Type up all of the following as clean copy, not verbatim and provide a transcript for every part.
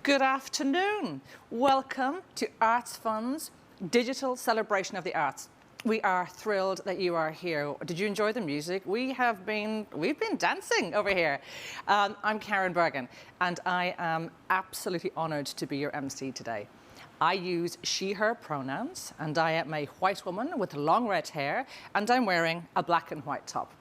Good afternoon. Welcome to ArtsFund's digital celebration of the arts. We are thrilled that you are here. Did you enjoy the music? We've been dancing over here. I'm Karen Bergin, and I am absolutely honored to be your MC today. I use she, her pronouns, and I am a white woman with long red hair, and I'm wearing a black and white top.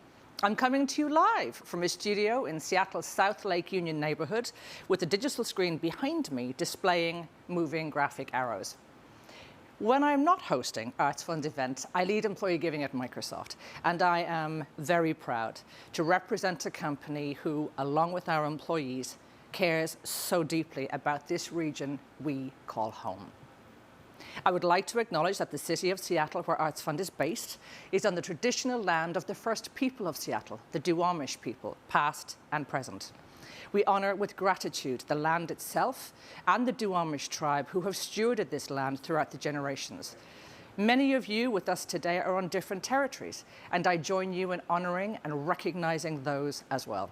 I'm coming to you live from a studio in Seattle's South Lake Union neighborhood with a digital screen behind me displaying moving graphic arrows. When I'm not hosting ArtsFund events, I lead employee giving at Microsoft, and I am very proud to represent a company who, along with our employees, cares so deeply about this region we call home. I would like to acknowledge that the city of Seattle, where ArtsFund is based, is on the traditional land of the first people of Seattle, the Duwamish people, past and present. We honor with gratitude the land itself and the Duwamish tribe who have stewarded this land throughout the generations. Many of you with us today are on different territories, and I join you in honoring and recognizing those as well.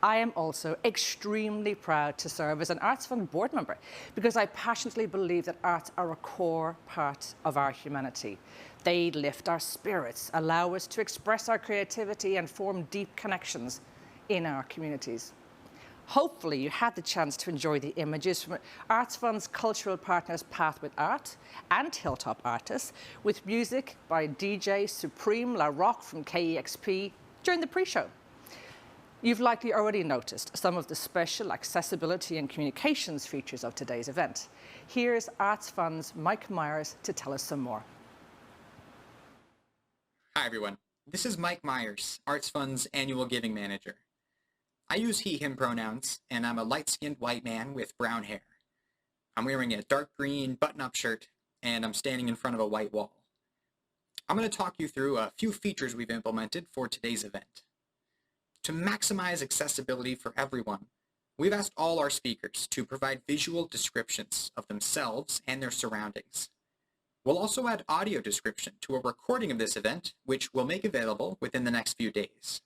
I am also extremely proud to serve as an ArtsFund board member because I passionately believe that arts are a core part of our humanity. They lift our spirits, allow us to express our creativity and form deep connections in our communities. Hopefully you had the chance to enjoy the images from ArtsFund's cultural partners Path with Art and Hilltop Artists with music by DJ Supreme La Rock from KEXP during the pre-show. You've likely already noticed some of the special accessibility and communications features of today's event. Here's ArtsFund's Mike Myers to tell us some more. Hi everyone, this is Mike Myers, ArtsFund's annual giving manager. I use he, him pronouns, and I'm a light-skinned white man with brown hair. I'm wearing a dark green button-up shirt, and I'm standing in front of a white wall. I'm going to talk you through a few features we've implemented for today's event. To maximize accessibility for everyone, we've asked all our speakers to provide visual descriptions of themselves and their surroundings. We'll also add audio description to a recording of this event, which we'll make available within the next few days.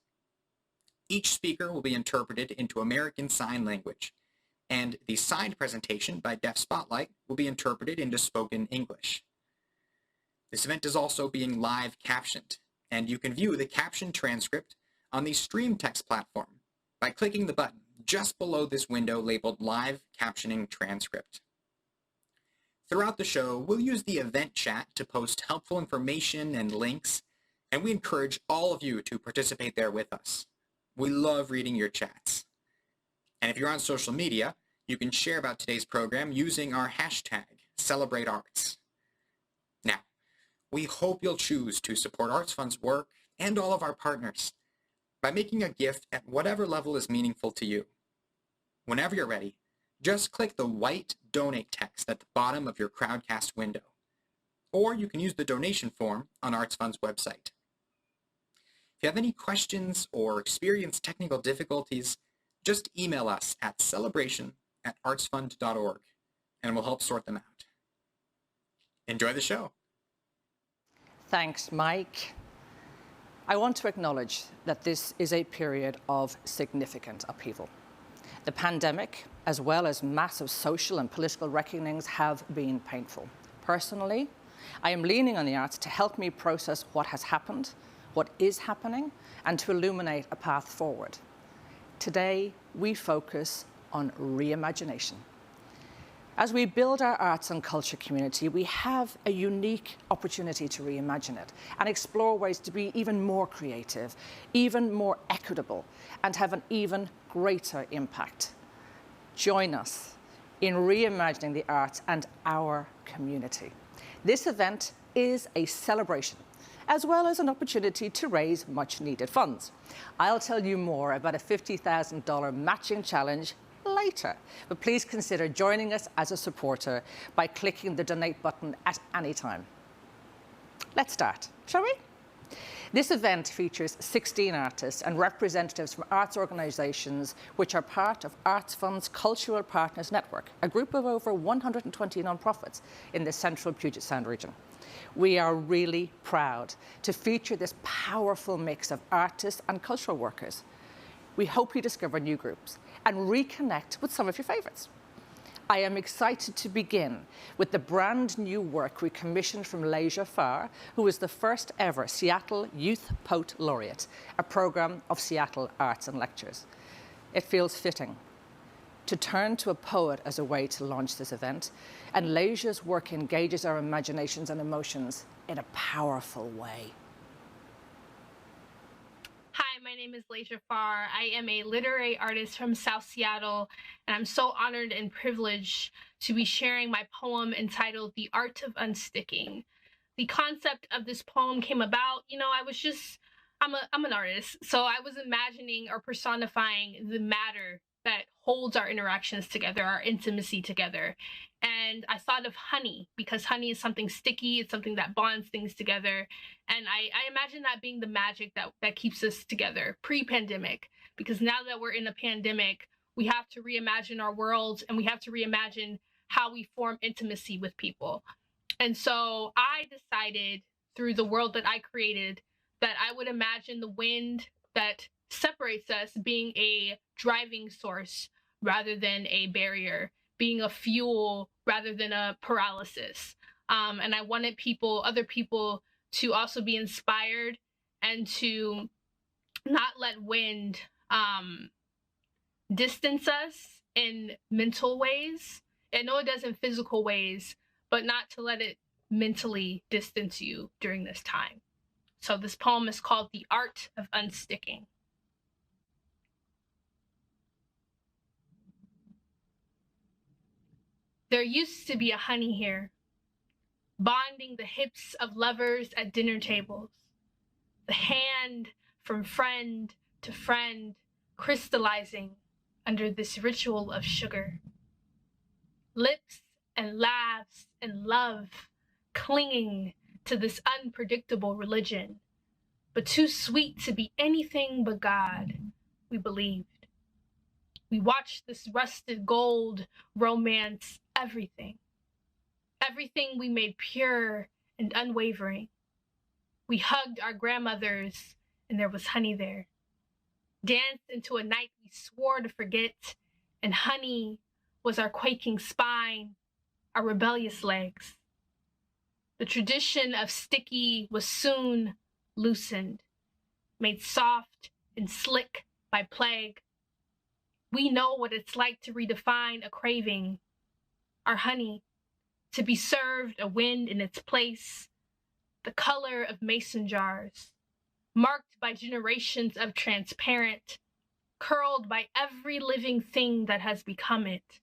Each speaker will be interpreted into American Sign Language, and the signed presentation by Deaf Spotlight will be interpreted into spoken English. This event is also being live captioned, and you can view the caption transcript on the Stream Text platform by clicking the button just below this window labeled Live Captioning Transcript. Throughout the show, we'll use the event chat to post helpful information and links, and we encourage all of you to participate there with us. We love reading your chats. And if you're on social media, you can share about today's program using our hashtag, #CelebrateArts. Now, we hope you'll choose to support ArtsFund's work and all of our partners by making a gift at whatever level is meaningful to you. Whenever you're ready, just click the white donate text at the bottom of your Crowdcast window, or you can use the donation form on ArtsFund's website. If you have any questions or experience technical difficulties, just email us at celebration@artsfund.org, and we'll help sort them out. Enjoy the show. Thanks, Mike. I want to acknowledge that this is a period of significant upheaval. The pandemic, as well as massive social and political reckonings, have been painful. Personally, I am leaning on the arts to help me process what has happened, what is happening, and to illuminate a path forward. Today, we focus on reimagination. As we build our arts and culture community, we have a unique opportunity to reimagine it and explore ways to be even more creative, even more equitable, and have an even greater impact. Join us in reimagining the arts and our community. This event is a celebration, as well as an opportunity to raise much-needed funds. I'll tell you more about a $50,000 matching challenge later, but please consider joining us as a supporter by clicking the donate button at any time. Let's start, shall we? This event features 16 artists and representatives from arts organisations which are part of ArtsFund's Cultural Partners Network, a group of over 120 non-profits in the central Puget Sound region. We are really proud to feature this powerful mix of artists and cultural workers. We hope you discover new groups and reconnect with some of your favourites. I am excited to begin with the brand new work we commissioned from Leija Farr, who is the first ever Seattle Youth Poet Laureate, a program of Seattle Arts and Lectures. It feels fitting to turn to a poet as a way to launch this event, and Leija's work engages our imaginations and emotions in a powerful way. Hi, my name is Leija Farr. I am a literary artist from South Seattle, and I'm so honored and privileged to be sharing my poem entitled The Art of Unsticking. The concept of this poem came about, I'm an artist, so I was imagining or personifying the matter that holds our interactions together, our intimacy together. And I thought of honey, because honey is something sticky, it's something that bonds things together. And I imagine that being the magic that keeps us together pre-pandemic, because now that we're in a pandemic, we have to reimagine our world and we have to reimagine how we form intimacy with people. And so I decided through the world that I created that I would imagine the wind that separates us being a driving source rather than a barrier, being a fuel rather than a paralysis. And I wanted other people to also be inspired and to not let wind distance us in mental ways. I know it does in physical ways, but not to let it mentally distance you during this time. So this poem is called The Art of Unsticking. There used to be a honey here, bonding the hips of lovers at dinner tables, the hand from friend to friend crystallizing under this ritual of sugar. Lips and laughs and love clinging to this unpredictable religion, but too sweet to be anything but God, we believed. We watched this rusted gold romance everything. Everything we made pure and unwavering. We hugged our grandmothers and there was honey there. Danced into a night we swore to forget, and honey was our quaking spine, our rebellious legs. The tradition of sticky was soon loosened, made soft and slick by plague. We know what it's like to redefine a craving, our honey, to be served a wind in its place, the color of mason jars, marked by generations of transparent, curled by every living thing that has become it.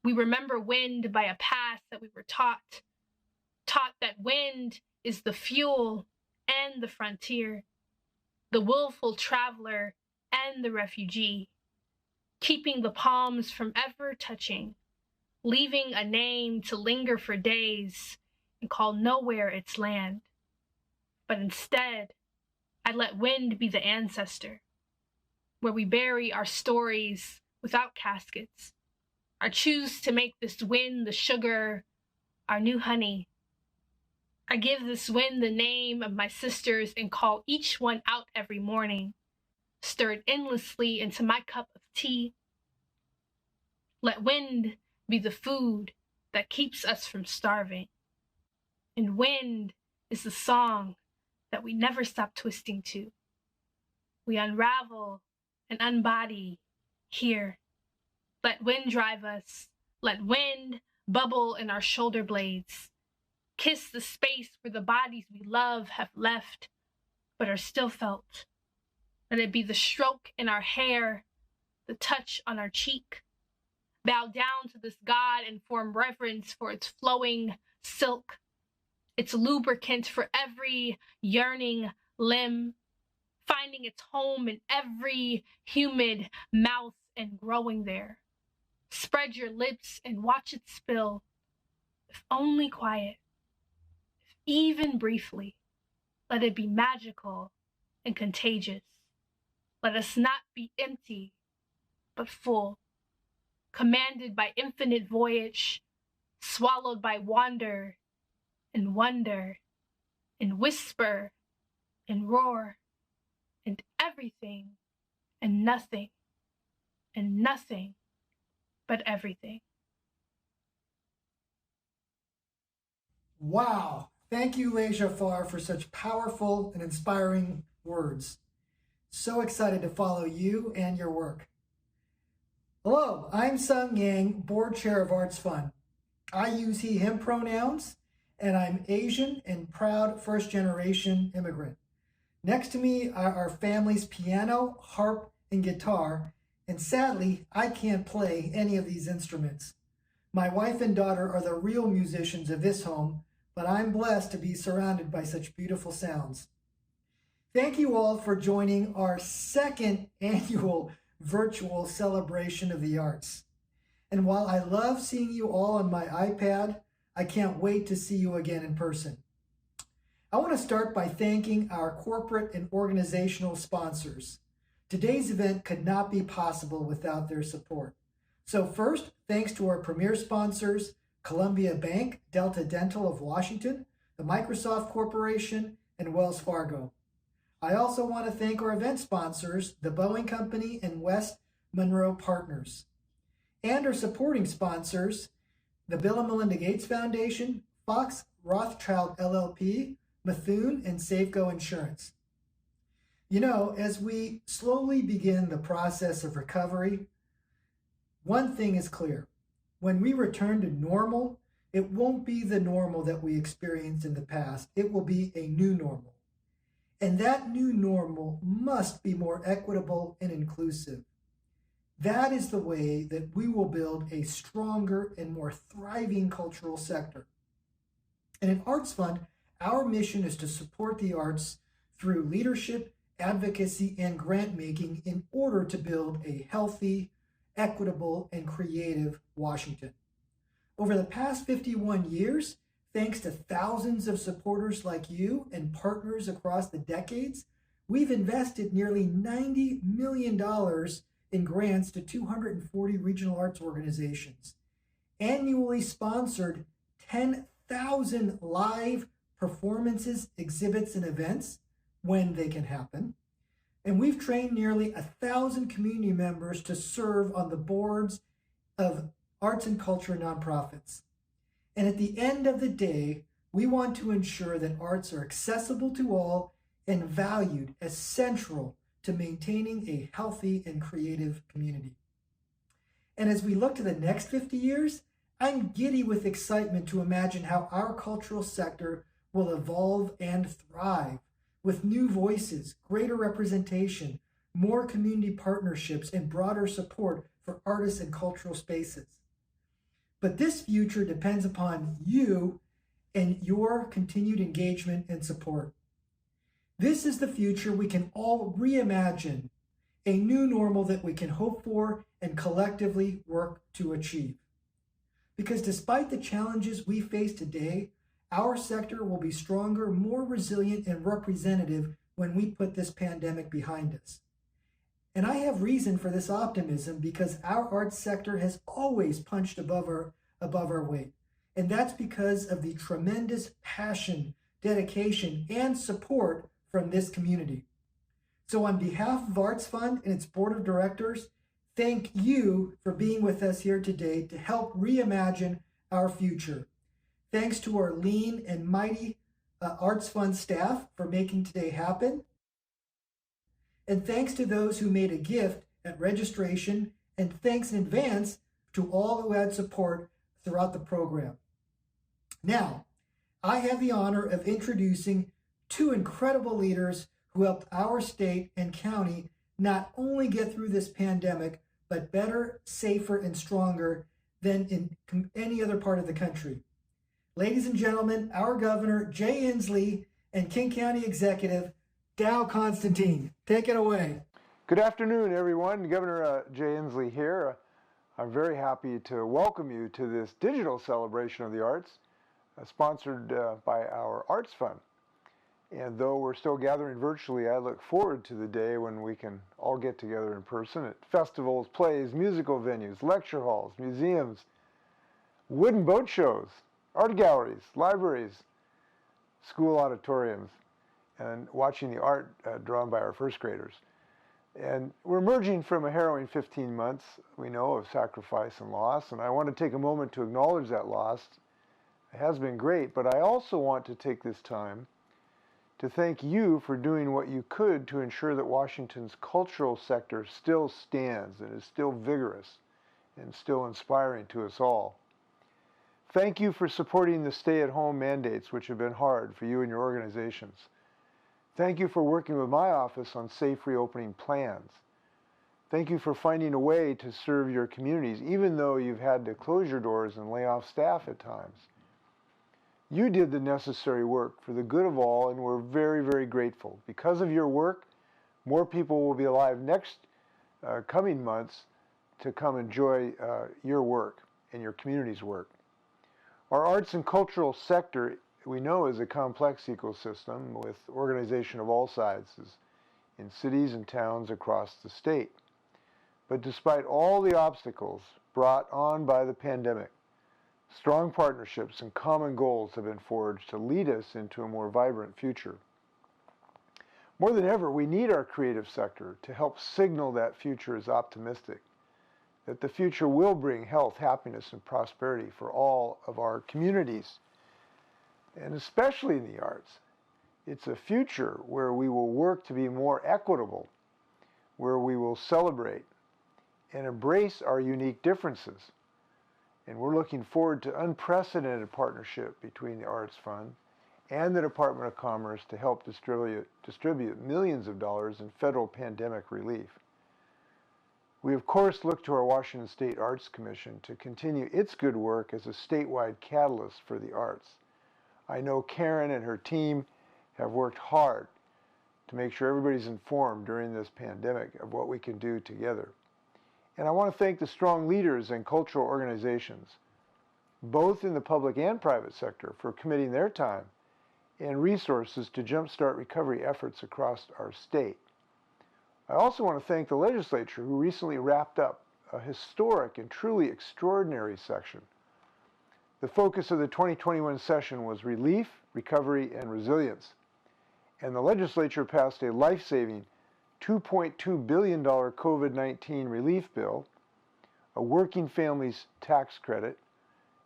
We remember wind by a past that we were taught that wind is the fuel and the frontier, the willful traveler and the refugee, keeping the palms from ever touching, leaving a name to linger for days and call nowhere its land. But instead, I let wind be the ancestor, where we bury our stories without caskets. I choose to make this wind the sugar, our new honey. I give this wind the name of my sisters and call each one out every morning, stirred endlessly into my cup of tea. Let wind be the food that keeps us from starving. And wind is the song that we never stop twisting to. We unravel and unbody here. Let wind drive us. Let wind bubble in our shoulder blades. Kiss the space where the bodies we love have left, but are still felt. Let it be the stroke in our hair, the touch on our cheek. Bow down to this God and form reverence for its flowing silk, its lubricant for every yearning limb, finding its home in every humid mouth and growing there. Spread your lips and watch it spill, if only quiet, if even briefly. Let it be magical and contagious. Let us not be empty, but full, commanded by infinite voyage, swallowed by wander and wonder and whisper and roar and everything and nothing but everything. Wow. Thank you, Leija Farr, for such powerful and inspiring words. So excited to follow you and your work. Hello, I'm Sung Yang, board chair of ArtsFund. I use he, him pronouns, and I'm Asian and proud first-generation immigrant. Next to me are our family's piano, harp, and guitar, and sadly, I can't play any of these instruments. My wife and daughter are the real musicians of this home, but I'm blessed to be surrounded by such beautiful sounds. Thank you all for joining our second annual virtual celebration of the arts. And while I love seeing you all on my iPad, I can't wait to see you again in person. I want to start by thanking our corporate and organizational sponsors. Today's event could not be possible without their support. So first, thanks to our premier sponsors, Columbia Bank, Delta Dental of Washington, the Microsoft Corporation, and Wells Fargo. I also want to thank our event sponsors, the Boeing Company and West Monroe Partners. And our supporting sponsors, the Bill and Melinda Gates Foundation, Fox Rothschild LLP, Methuen, and Safeco Insurance. You know, as we slowly begin the process of recovery, one thing is clear. When we return to normal, it won't be the normal that we experienced in the past. It will be a new normal. And that new normal must be more equitable and inclusive. That is the way that we will build a stronger and more thriving cultural sector. And at ArtsFund, our mission is to support the arts through leadership, advocacy, and grant making in order to build a healthy, equitable, and creative Washington. Over the past 51 years, thanks to thousands of supporters like you and partners across the decades, we've invested nearly $90 million in grants to 240 regional arts organizations, annually sponsored 10,000 live performances, exhibits, and events when they can happen, and we've trained nearly 1,000 community members to serve on the boards of arts and culture nonprofits. And at the end of the day, we want to ensure that arts are accessible to all and valued as central to maintaining a healthy and creative community. And as we look to the next 50 years, I'm giddy with excitement to imagine how our cultural sector will evolve and thrive with new voices, greater representation, more community partnerships, and broader support for artists and cultural spaces. But this future depends upon you and your continued engagement and support. This is the future we can all reimagine, a new normal that we can hope for and collectively work to achieve. Because despite the challenges we face today, our sector will be stronger, more resilient, and representative when we put this pandemic behind us. And I have reason for this optimism because our arts sector has always punched above our weight. And that's because of the tremendous passion, dedication, and support from this community. So on behalf of ArtsFund and its board of directors, thank you for being with us here today to help reimagine our future. Thanks to our lean and mighty ArtsFund staff for making today happen. And thanks to those who made a gift at registration, and thanks in advance to all who had support throughout the program. Now, I have the honor of introducing two incredible leaders who helped our state and county not only get through this pandemic, but better, safer, and stronger than in any other part of the country. Ladies and gentlemen, our Governor, Jay Inslee, and King County Executive, Dow Constantine. Take it away. Good afternoon, everyone. Governor Jay Inslee here. I'm very happy to welcome you to this digital celebration of the arts, sponsored by our ArtsFund. And though we're still gathering virtually, I look forward to the day when we can all get together in person at festivals, plays, musical venues, lecture halls, museums, wooden boat shows, art galleries, libraries, school auditoriums, and watching the art drawn by our first graders. And we're emerging from a harrowing 15 months, we know, of sacrifice and loss, and I want to take a moment to acknowledge that loss has been great, but I also want to take this time to thank you for doing what you could to ensure that Washington's cultural sector still stands and is still vigorous and still inspiring to us all. Thank you for supporting the stay-at-home mandates, which have been hard for you and your organizations. Thank you for working with my office on safe reopening plans. Thank you for finding a way to serve your communities, even though you've had to close your doors and lay off staff at times. You did the necessary work for the good of all, and we're very, very grateful. Because of your work, more people will be alive next coming months to come enjoy your work and your community's work. Our arts and cultural sector, we know, is a complex ecosystem with organization of all sizes in cities and towns across the state. But despite all the obstacles brought on by the pandemic, strong partnerships and common goals have been forged to lead us into a more vibrant future. More than ever, we need our creative sector to help signal that future is optimistic, that the future will bring health, happiness, and prosperity for all of our communities, and especially in the arts. It's a future where we will work to be more equitable, where we will celebrate and embrace our unique differences. And we're looking forward to unprecedented partnership between the ArtsFund and the Department of Commerce to help distribute millions of dollars in federal pandemic relief. We, of course, look to our Washington State Arts Commission to continue its good work as a statewide catalyst for the arts. I know Karen and her team have worked hard to make sure everybody's informed during this pandemic of what we can do together. And I want to thank the strong leaders and cultural organizations, both in the public and private sector, for committing their time and resources to jumpstart recovery efforts across our state. I also want to thank the legislature, who recently wrapped up a historic and truly extraordinary session. The focus of the 2021 session was relief, recovery, and resilience. And the legislature passed a life-saving $2.2 billion COVID-19 relief bill, a working families tax credit,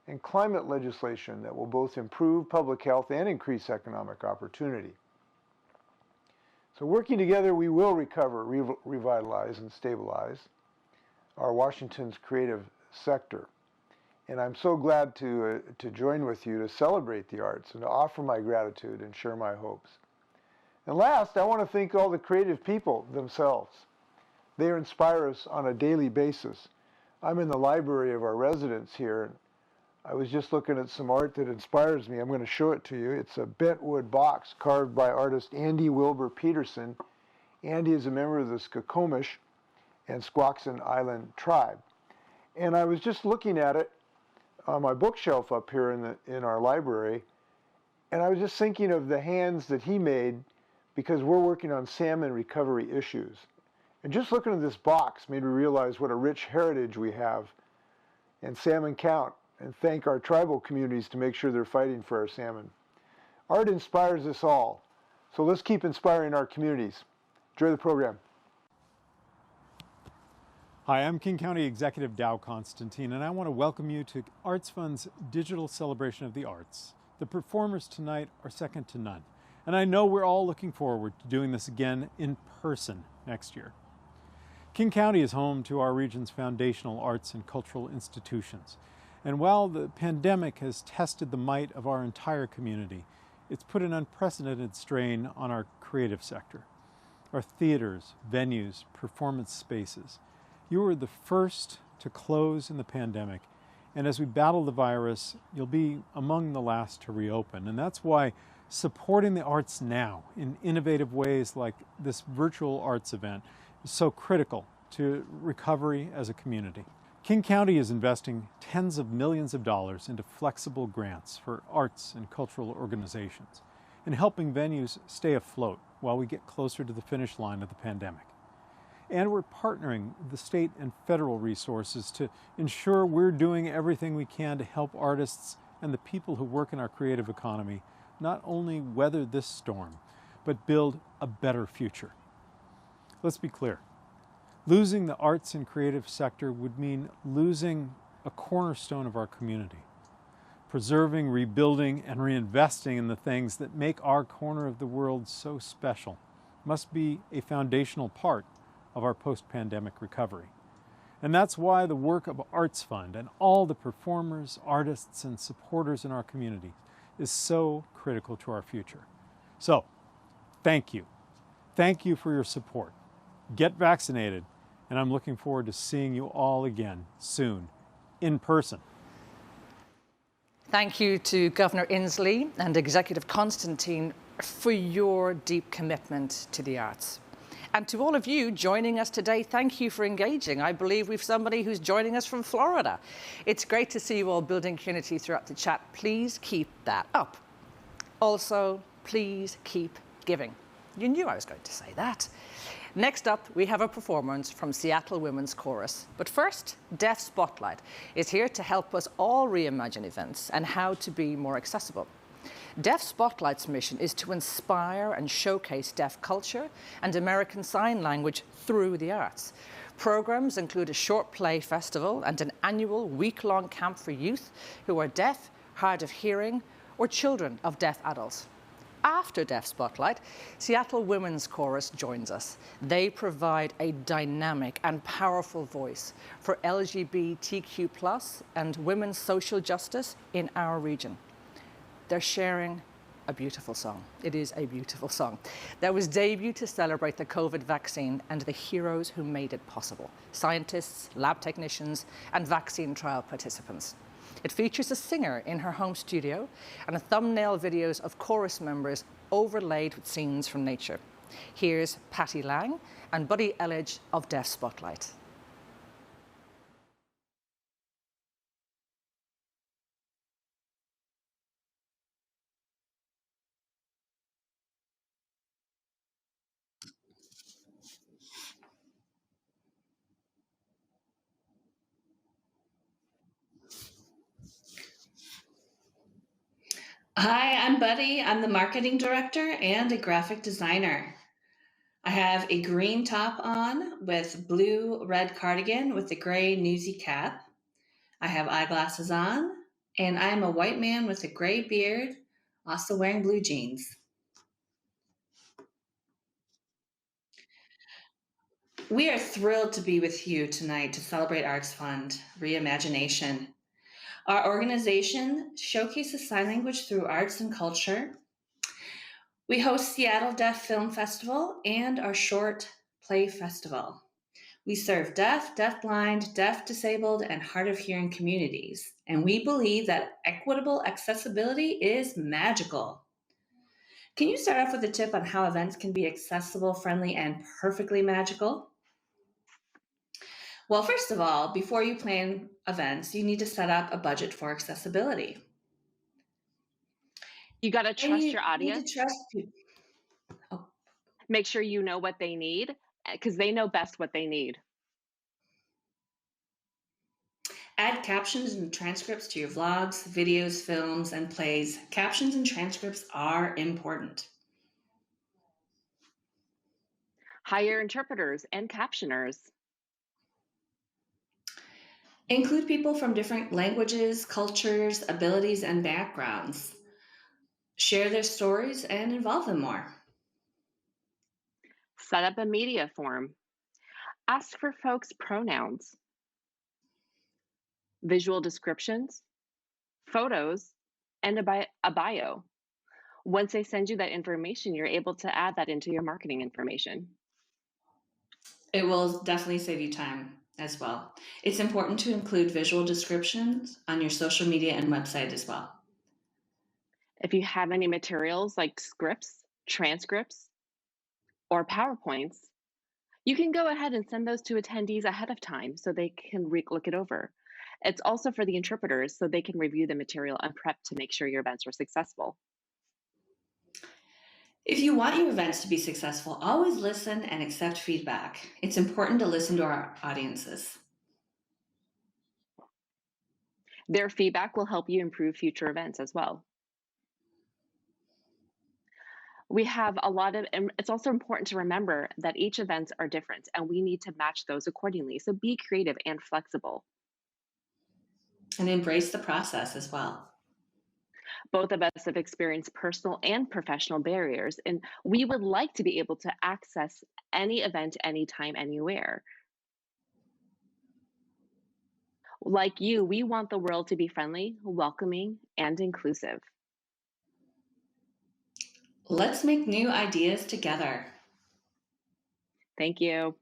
and climate legislation that will both improve public health and increase economic opportunity. So working together, we will recover, revitalize, and stabilize our Washington's creative sector. And I'm so glad to join with you to celebrate the arts and to offer my gratitude and share my hopes. And last, I want to thank all the creative people themselves. They inspire us on a daily basis. I'm in the library of our residents here, and I was just looking at some art that inspires me. I'm going to show it to you. It's a bentwood box carved by artist Andi Wilbur Peterson. Andi is a member of the Skokomish and Squaxin Island tribe. And I was just looking at it on my bookshelf up here in our library, and I was just thinking of the hands that he made, because we're working on salmon recovery issues. And just looking at this box made me realize what a rich heritage we have, and salmon count, and thank our tribal communities to make sure they're fighting for our salmon. Art inspires us all, so let's keep inspiring our communities. Enjoy the program. Hi, I'm King County Executive Dow Constantine, and I want to welcome you to ArtsFund's digital celebration of the arts. The performers tonight are second to none, and I know we're all looking forward to doing this again in person next year. King County is home to our region's foundational arts and cultural institutions, and while the pandemic has tested the might of our entire community, it's put an unprecedented strain on our creative sector. Our theaters, venues, performance spaces. You were the first to close in the pandemic, and as we battle the virus, you'll be among the last to reopen. And that's why supporting the arts now in innovative ways like this virtual arts event is so critical to recovery as a community. King County is investing tens of millions of dollars into flexible grants for arts and cultural organizations and helping venues stay afloat while we get closer to the finish line of the pandemic. And we're partnering with the state and federal resources to ensure we're doing everything we can to help artists and the people who work in our creative economy not only weather this storm, but build a better future. Let's be clear. Losing the arts and creative sector would mean losing a cornerstone of our community. Preserving, rebuilding, and reinvesting in the things that make our corner of the world so special must be a foundational part of our post-pandemic recovery. And that's why the work of ArtsFund and all the performers, artists, and supporters in our community is so critical to our future. So, thank you. Thank you for your support. Get vaccinated, and I'm looking forward to seeing you all again soon, in person. Thank you to Governor Inslee and Executive Constantine for your deep commitment to the arts. And to all of you joining us today, thank you for engaging. I believe we've somebody who's joining us from Florida. It's great to see you all building community throughout the chat. Please keep that up. Also, please keep giving. You knew I was going to say that. Next up, we have a performance from Seattle Women's Chorus. But first, Deaf Spotlight is here to help us all reimagine events and how to be more accessible. Deaf Spotlight's mission is to inspire and showcase deaf culture and American Sign Language through the arts. Programs include a short play festival and an annual week-long camp for youth who are deaf, hard of hearing, or children of deaf adults. After Deaf Spotlight, Seattle Women's Chorus joins us. They provide a dynamic and powerful voice for LGBTQ+ and women's social justice in our region. They're sharing a beautiful song. It is a beautiful song that was debuted to celebrate the COVID vaccine and the heroes who made it possible: scientists, lab technicians, and vaccine trial participants. It features a singer in her home studio and a thumbnail videos of chorus members overlaid with scenes from nature. Here's Patty Liang and Buddy Elledge of Deaf Spotlight. Hi, I'm Buddy. I'm the marketing director and a graphic designer. I have a green top on with blue-red cardigan with a gray newsy cap. I have eyeglasses on, and I'm a white man with a gray beard, also wearing blue jeans. We are thrilled to be with you tonight to celebrate ArtsFund Reimagination. Our organization showcases sign language through arts and culture. We host Seattle Deaf Film Festival and our Short Play Festival. We serve deaf, deafblind, deaf, disabled, and hard of hearing communities, and we believe that equitable accessibility is magical. Can you start off with a tip on how events can be accessible, friendly, and perfectly magical? Well, first of all, before you plan events, you need to set up a budget for accessibility. You got to trust your You audience. need to trust people. Oh. Make sure you know what they need, because they know best what they need. Add captions and transcripts to your vlogs, videos, films, and plays. Captions and transcripts are important. Hire interpreters and captioners. Include people from different languages, cultures, abilities, and backgrounds. Share their stories and involve them more. Set up a media form. Ask for folks' pronouns. Visual descriptions, photos, and a bio. Once they send you that information, you're able to add that into your marketing information. It will definitely save you time as well. It's important to include visual descriptions on your social media and website as well. If you have any materials like scripts, transcripts, or PowerPoints, you can go ahead and send those to attendees ahead of time so they can look it over. It's also for the interpreters so they can review the material and prep to make sure your events are successful. If you want your events to be successful, always listen and accept feedback. It's important to listen to our audiences. Their feedback will help you improve future events as well. We have a lot of, and it's also important to remember that each events are different and we need to match those accordingly. So be creative and flexible. And embrace the process as well. Both of us have experienced personal and professional barriers, and we would like to be able to access any event, anytime, anywhere. Like you, we want the world to be friendly, welcoming, and inclusive. Let's make new ideas together. Thank you.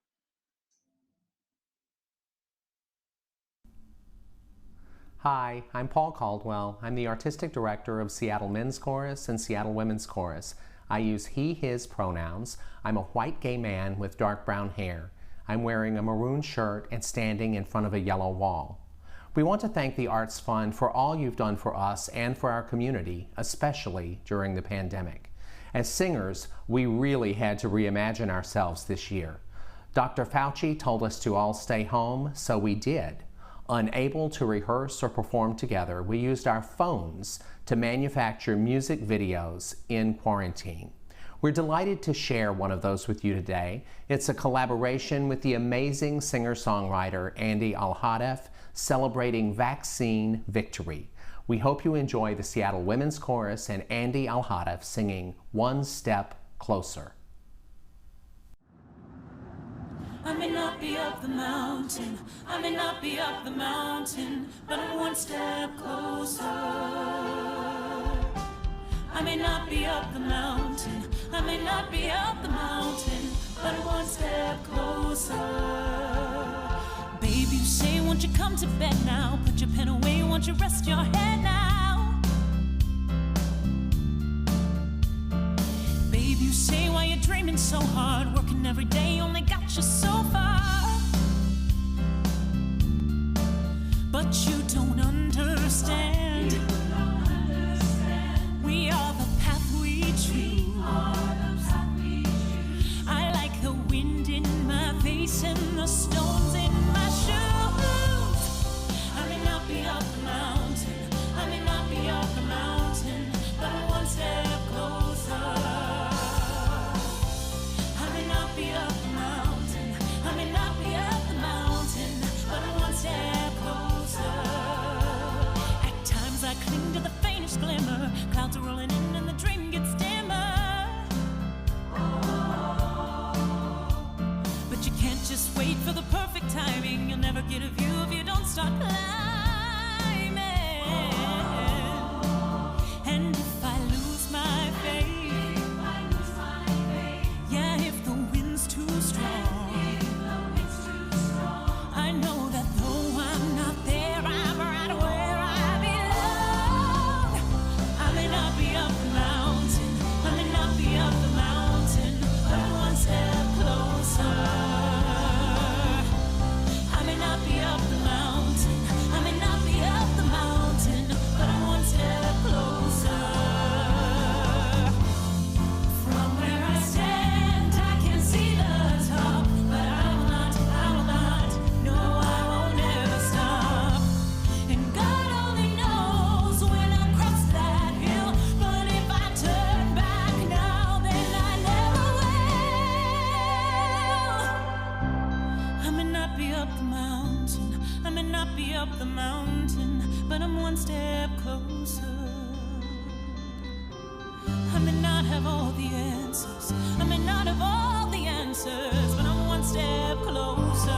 Hi, I'm Paul Cauldwell. I'm the Artistic Director of Seattle Men's Chorus and Seattle Women's Chorus. I use he, his pronouns. I'm a white gay man with dark brown hair. I'm wearing a maroon shirt and standing in front of a yellow wall. We want to thank the Arts Fund for all you've done for us and for our community, especially during the pandemic. As singers, we really had to reimagine ourselves this year. Dr. Fauci told us to all stay home, so we did. Unable to rehearse or perform together, we used our phones to manufacture music videos in quarantine. We're delighted to share one of those with you today. It's a collaboration with the amazing singer-songwriter Andi Alhadeff, celebrating vaccine victory. We hope you enjoy the Seattle Women's Chorus and Andi Alhadeff singing One Step Closer. I may not be up the mountain, I may not be up the mountain, but I'm one step closer. I may not be up the mountain, I may not be up the mountain, but I'm one step closer. Baby, you say, won't you come to bed now? Put your pen away, won't you rest your head now? Baby, you say, why you're dreaming so hard, working every day, only got you so far. But you don't understand. We are the path we choose. I like the wind in my face and the stones in my shoes. I may not be up the mountain, I may not be up the mountain, but I'm one step closer. I may not be up the mountain, I may not be up the mountain, but I'm one step closer. At times I cling to the faintest glimmer, clouds are rolling in and the dream gets dimmer. But you can't just wait for the perfect timing, you'll never get a view if you don't start climbing. And if I lose my faith, yeah, if the wind's too strong, I know that though I'm not there, I'm right where I belong. I may not be up the mountain, I may not be up the mountain, but I'm one step closer. I may not be up the mountain, I may not be up the mountain, but I'm one step closer. From where I stand, I can see the top, but I will not, no, I won't ever stop. And God only knows when I'll cross that hill, but if I turn back now, then I never will. I may not be up the mountain, I may not be up the mountain, but I'm one step closer. I may not have all the answers, I may not have all the answers, but I'm one step closer.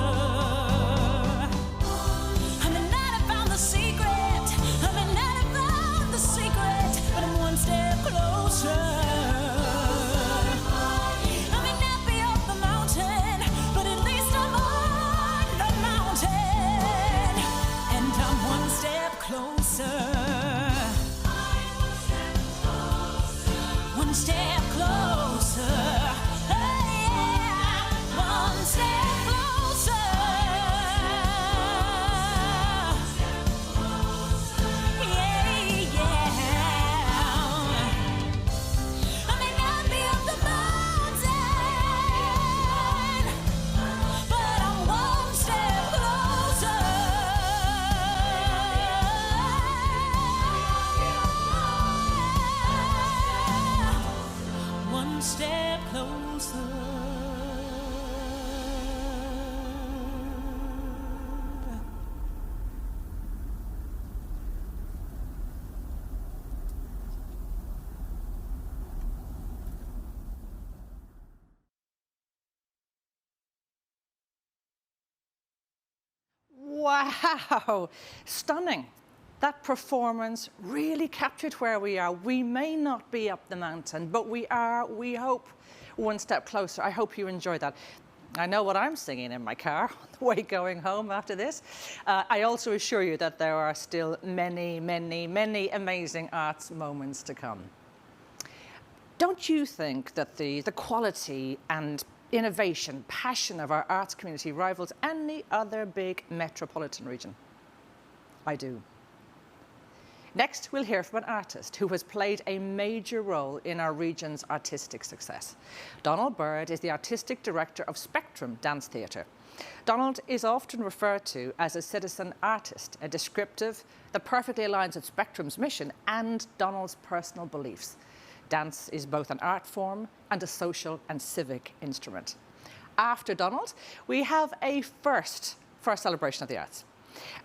I may not have found the secret, I may not have found the secret, but I'm one step closer. I may not be up the mountain, but at least I'm on the mountain, and I'm one step closer. One step closer, oh yeah, one step Wow, stunning. That performance really captured where we are. We may not be up the mountain, but we are, we hope, one step closer. I hope you enjoy that. I know what I'm singing in my car on the way going home after this. I also assure you that there are still many, many, many amazing arts moments to come. Don't you think that the quality and innovation, passion of our arts community rivals any other big metropolitan region? I do. Next, we'll hear from an artist who has played a major role in our region's artistic success. Donald Byrd is the artistic director of Spectrum Dance Theatre. Donald is often referred to as a citizen artist, a descriptive that perfectly aligns with Spectrum's mission and Donald's personal beliefs. Dance is both an art form and a social and civic instrument. After Donald, we have a first for our celebration of the arts.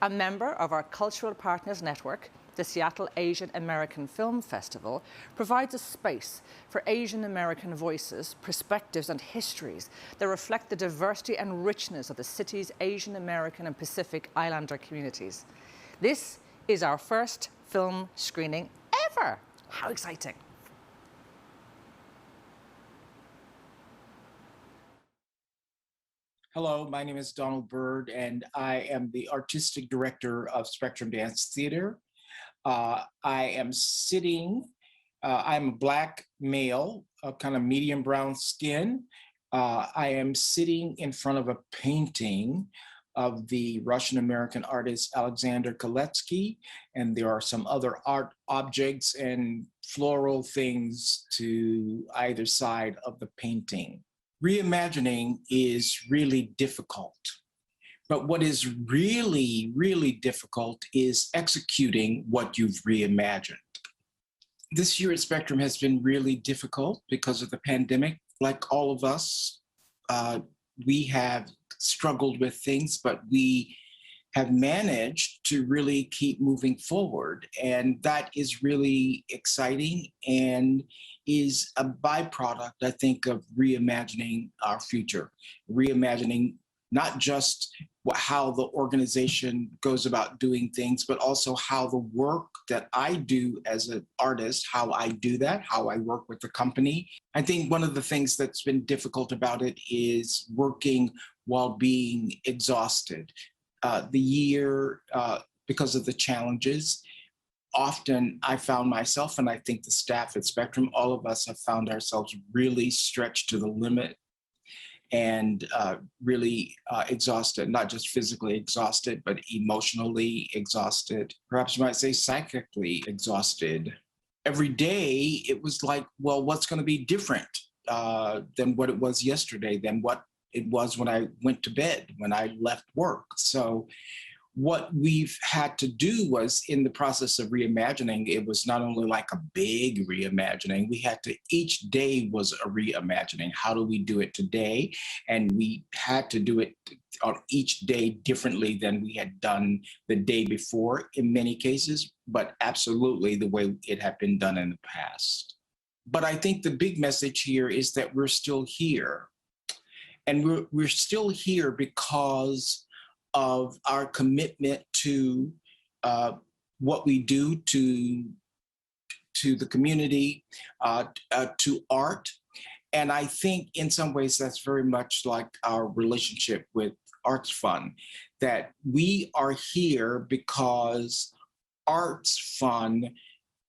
A member of our Cultural Partners Network, the Seattle Asian American Film Festival, provides a space for Asian American voices, perspectives and histories that reflect the diversity and richness of the city's Asian American and Pacific Islander communities. This is our first film screening ever. How exciting. Hello, my name is Donald Byrd, and I am the artistic director of Spectrum Dance Theater. I'm a Black male, kind of medium brown skin. I am sitting in front of a painting of the Russian-American artist Alexander Koletsky, and there are some other art objects and floral things to either side of the painting. Reimagining is really difficult. But what is really, really difficult is executing what you've reimagined. This year at Spectrum has been really difficult because of the pandemic. Like all of us, we have struggled with things, but we have managed to really keep moving forward. And that is really exciting and is a byproduct, I think, of reimagining our future, reimagining not just how the organization goes about doing things, but also how the work that I do as an artist, how I do that, how I work with the company. I think one of the things that's been difficult about it is working while being exhausted. The year, because of the challenges, often I found myself, and I think the staff at Spectrum, all of us have found ourselves really stretched to the limit and really exhausted, not just physically exhausted, but emotionally exhausted, perhaps you might say psychically exhausted. Every day, it was like, well, what's going to be different than what it was yesterday, than what it was when I went to bed, when I left work? So what we've had to do was, in the process of reimagining, it was not only like a big reimagining, we had to, each day was a reimagining. How do we do it today? And we had to do it on each day differently than we had done the day before in many cases, but absolutely the way it had been done in the past. But I think the big message here is that we're still here. And we're still here because of our commitment to what we do to the community, to art. And I think in some ways that's very much like our relationship with ArtsFund, that we are here because ArtsFund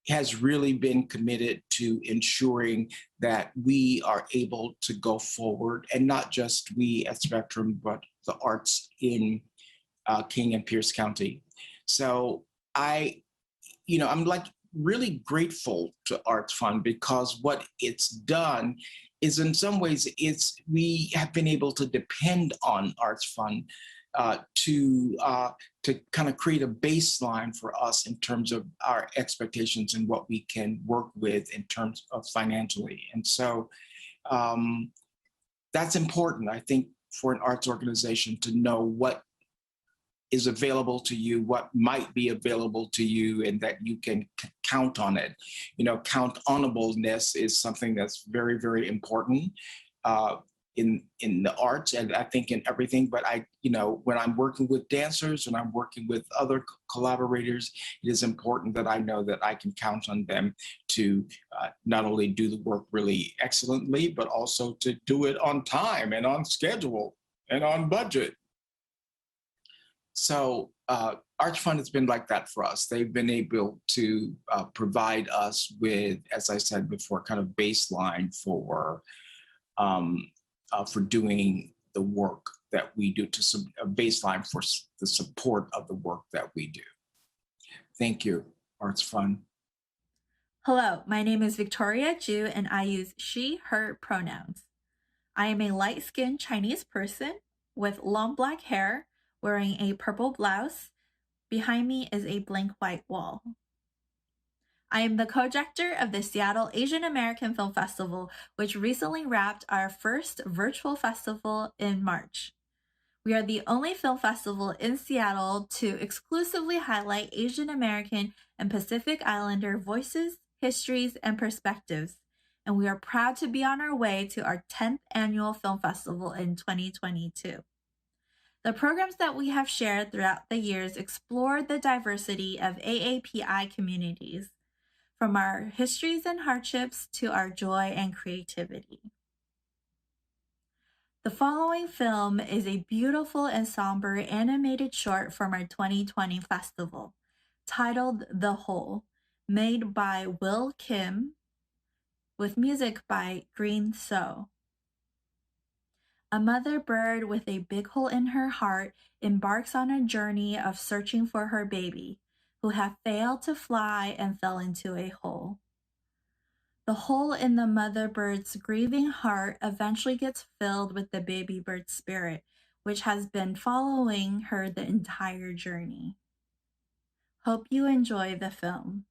has really been committed to ensuring that we are able to go forward, and not just we at Spectrum, but the arts in King and Pierce County. So I'm like really grateful to ArtsFund, because what it's done is, in some ways, we have been able to depend on ArtsFund to kind of create a baseline for us in terms of our expectations and what we can work with in terms of financially. And so that's important, I think, for an arts organization to know what is available to you, what might be available to you, and that you can count on it. Count-onableness is something that's very, very important. in the arts, and I think in everything. But when I'm working with dancers and I'm working with other collaborators, it is important that I know that I can count on them to not only do the work really excellently, but also to do it on time and on schedule and on budget. So ArtsFund has been like that for us. They've been able to provide us with, as I said before, kind of baseline for doing the work that we do, a baseline for the support of the work that we do. Thank you, ArtsFund. Hello, my name is Victoria Ju, and I use she, her pronouns. I am a light-skinned Chinese person with long black hair, wearing a purple blouse. Behind me is a blank white wall. I am the co-director of the Seattle Asian American Film Festival, which recently wrapped our first virtual festival in March. We are the only film festival in Seattle to exclusively highlight Asian American and Pacific Islander voices, histories, and perspectives, and we are proud to be on our way to our 10th annual film festival in 2022. The programs that we have shared throughout the years explore the diversity of AAPI communities, from our histories and hardships to our joy and creativity. The following film is a beautiful and somber animated short from our 2020 festival, titled The Hole, made by Will Kim, with music by Green So. A mother bird with a big hole in her heart embarks on a journey of searching for her baby, who have failed to fly and fell into a hole. The hole in the mother bird's grieving heart eventually gets filled with the baby bird's spirit, which has been following her the entire journey. Hope you enjoy the film.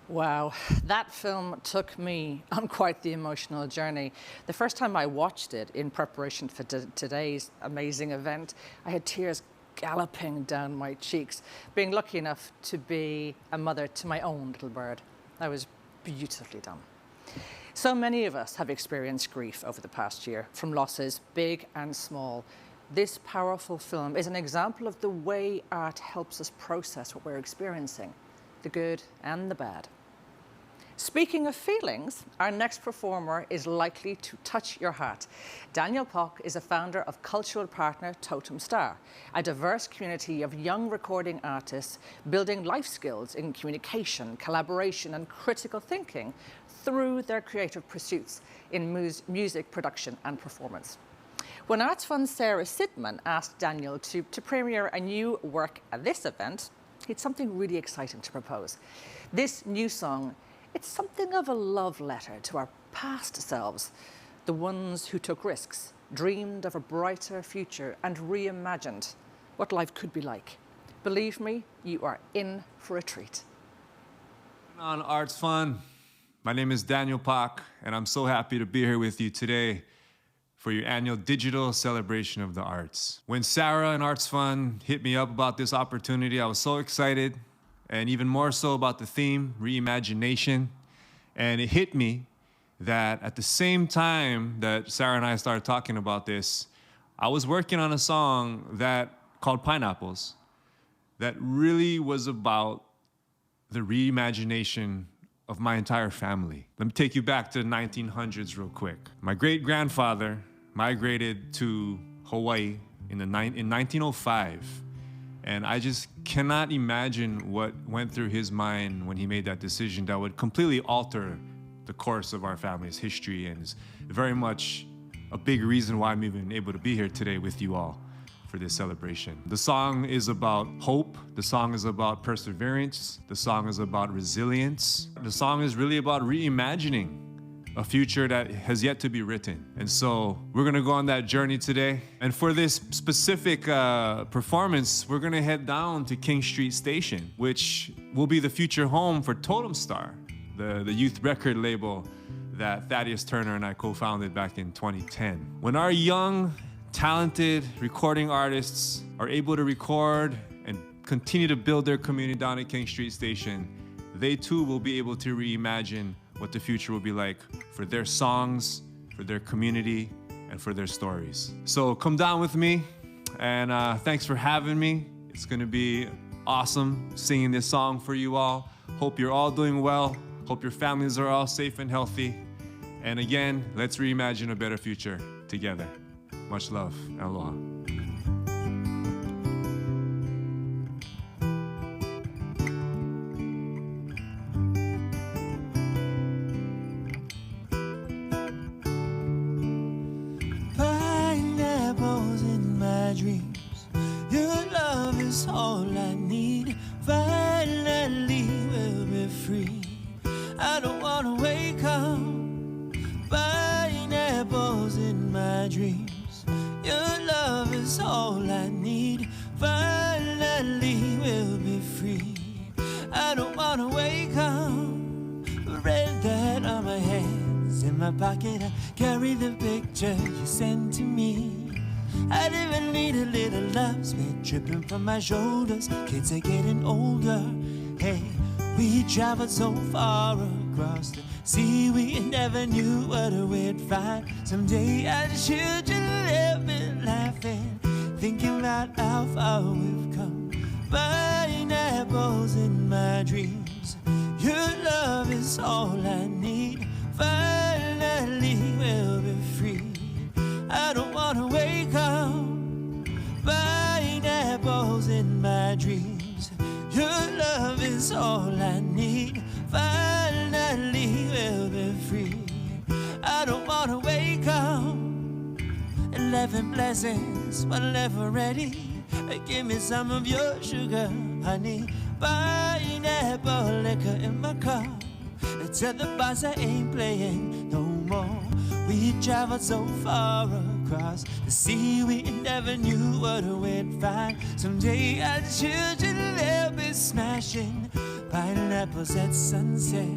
Wow, that film took me on quite the emotional journey. The first time I watched it in preparation for today's amazing event, I had tears galloping down my cheeks, being lucky enough to be a mother to my own little bird. That was beautifully done. So many of us have experienced grief over the past year, from losses big and small. This powerful film is an example of the way art helps us process what we're experiencing, the good and the bad. Speaking of feelings, our next performer is likely to touch your heart. Daniel Pock is a founder of cultural partner Totem Star, a diverse community of young recording artists building life skills in communication, collaboration, and critical thinking through their creative pursuits in music production and performance. When ArtsFund's Sarah Sidman asked Daniel to premiere a new work at this event, he had something really exciting to propose. This new song, it's something of a love letter to our past selves, the ones who took risks, dreamed of a brighter future, and reimagined what life could be like. Believe me, you are in for a treat. On ArtsFund, my name is Daniel Pock, and I'm so happy to be here with you today for your annual digital celebration of the arts. When Sarah and ArtsFund hit me up about this opportunity, I was so excited, and even more so about the theme, reimagination. And it hit me that at the same time that Sarah and I started talking about this, I was working on a song called Pineapples that really was about the reimagination of my entire family. Let me take you back to the 1900s real quick. My great-grandfather migrated to Hawaii in 1905. And I just cannot imagine what went through his mind when he made that decision that would completely alter the course of our family's history, and is very much a big reason why I'm even able to be here today with you all for this celebration. The song is about hope. The song is about perseverance. The song is about resilience. The song is really about reimagining a future that has yet to be written. And so we're gonna go on that journey today. And for this specific performance, we're gonna head down to King Street Station, which will be the future home for Totem Star, the youth record label that Thaddeus Turner and I co-founded back in 2010. When our young, talented recording artists are able to record and continue to build their community down at King Street Station, they too will be able to reimagine what the future will be like for their songs, for their community, and for their stories. So come down with me, and thanks for having me. It's gonna be awesome singing this song for you all. Hope you're all doing well. Hope your families are all safe and healthy. And again, let's reimagine a better future together. Much love, and aloha. Pineapples in my dreams, your love is all I need. Finally we'll be free. I don't wanna wake up. Pineapples in my dreams, your love is all I need. Finally we'll be free. I don't wanna wake up. Red that on my hands, in my pocket I carry the picture you sent to me. I even need a little love spit dripping from my shoulders. Kids are getting older. Hey, we traveled so far across the sea, we never knew what we'd find. Someday our children have been laughing, thinking about how far we've come. Pineapples in my dreams, your love is all I need. Finally we'll be free. I don't wanna wake up. Pineapples in my dreams, your love is all I need. Finally we'll be free. I don't wanna wake up. 11 blessings, but never ready. Give me some of your sugar, honey. Pineapple liquor in my cup. Tell the boss I ain't playing no more. We traveled so far across the sea, we never knew what we'd find. Someday our children will be smashing pineapples at sunset,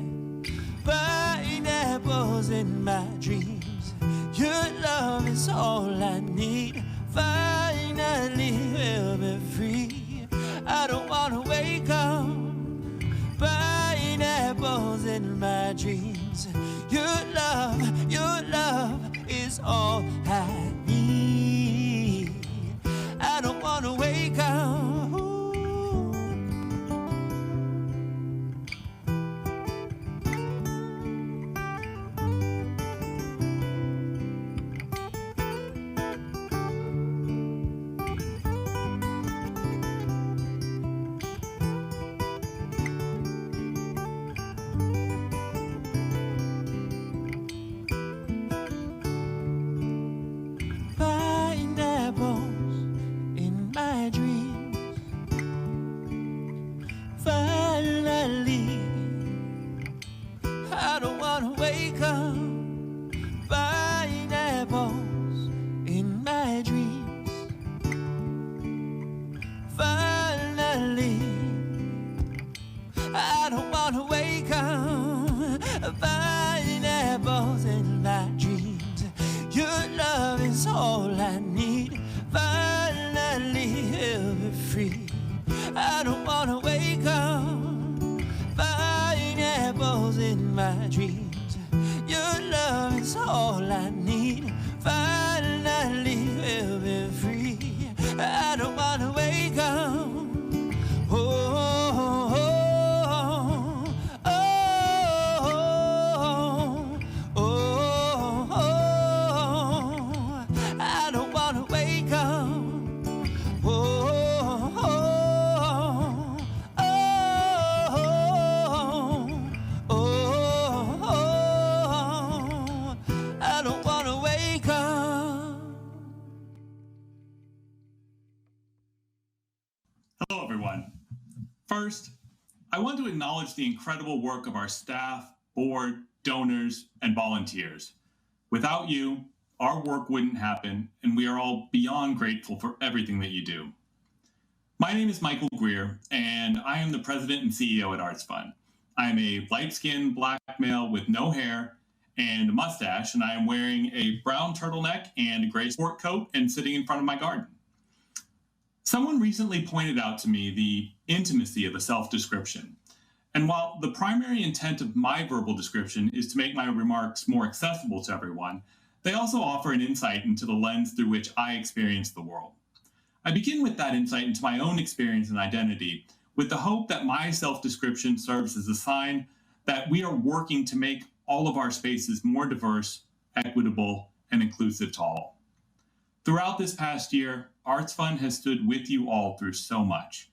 pineapples in my dreams. Your love is all I need. Finally we'll be free. I don't wanna wake up. Pineapples in my dreams. Your love is all I need. I don't wanna wake up. First, I want to acknowledge the incredible work of our staff, board, donors, and volunteers. Without you, our work wouldn't happen, and we are all beyond grateful for everything that you do. My name is Michael Greer, and I am the president and CEO at ArtsFund. I am a light-skinned black male with no hair and a mustache, and I am wearing a brown turtleneck and a gray sport coat and sitting in front of my garden. Someone recently pointed out to me the intimacy of a self-description. And while the primary intent of my verbal description is to make my remarks more accessible to everyone, they also offer an insight into the lens through which I experience the world. I begin with that insight into my own experience and identity, with the hope that my self-description serves as a sign that we are working to make all of our spaces more diverse, equitable, and inclusive to all. Throughout this past year, ArtsFund has stood with you all through so much.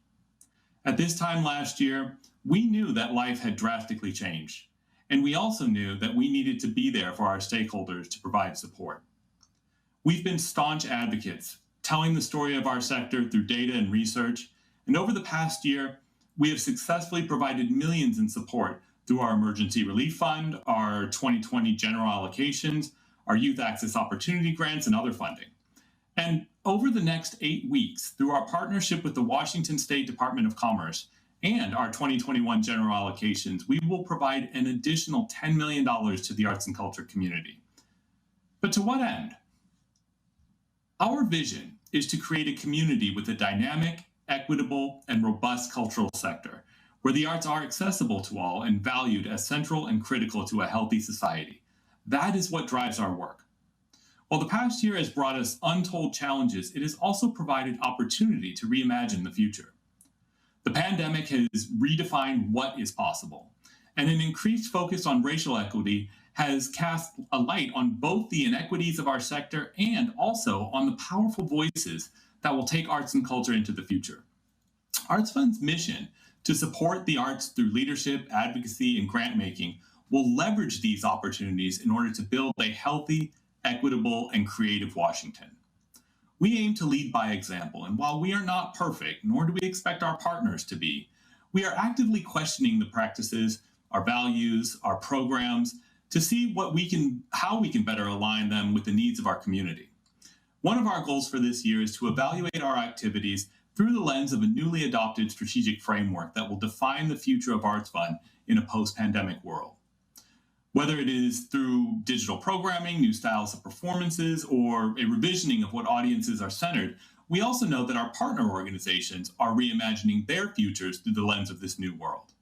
At this time last year, we knew that life had drastically changed, and we also knew that we needed to be there for our stakeholders to provide support. We've been staunch advocates, telling the story of our sector through data and research, and over the past year, we have successfully provided millions in support through our Emergency Relief Fund, our 2020 general allocations, our Youth Access Opportunity Grants, and other funding. And over the next 8 weeks, through our partnership with the Washington State Department of Commerce and our 2021 general allocations, we will provide an additional $10 million to the arts and culture community. But to what end? Our vision is to create a community with a dynamic, equitable, and robust cultural sector, where the arts are accessible to all and valued as central and critical to a healthy society. That is what drives our work. While the past year has brought us untold challenges, it has also provided opportunity to reimagine the future. The pandemic has redefined what is possible, and an increased focus on racial equity has cast a light on both the inequities of our sector and also on the powerful voices that will take arts and culture into the future. ArtsFund's mission to support the arts through leadership, advocacy, and grant making will leverage these opportunities in order to build a healthy, equitable, and creative Washington. We aim to lead by example, and while we are not perfect, nor do we expect our partners to be, we are actively questioning the practices, our values, our programs, to see how we can better align them with the needs of our community. One of our goals for this year is to evaluate our activities through the lens of a newly adopted strategic framework that will define the future of ArtsFund in a post-pandemic world. Whether it is through digital programming, new styles of performances, or a revisioning of what audiences are centered, we also know that our partner organizations are reimagining their futures through the lens of this new world.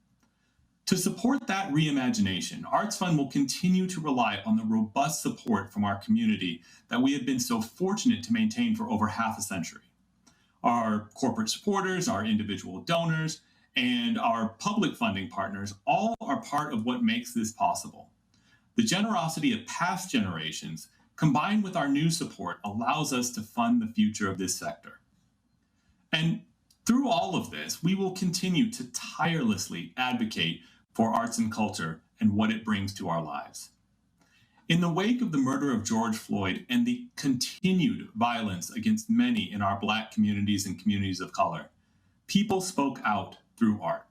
To support that reimagination, ArtsFund will continue to rely on the robust support from our community that we have been so fortunate to maintain for over half a century. Our corporate supporters, our individual donors, and our public funding partners all are part of what makes this possible. The generosity of past generations, combined with our new support, allows us to fund the future of this sector. And through all of this, we will continue to tirelessly advocate for arts and culture and what it brings to our lives. In the wake of the murder of George Floyd and the continued violence against many in our Black communities and communities of color, people spoke out through art.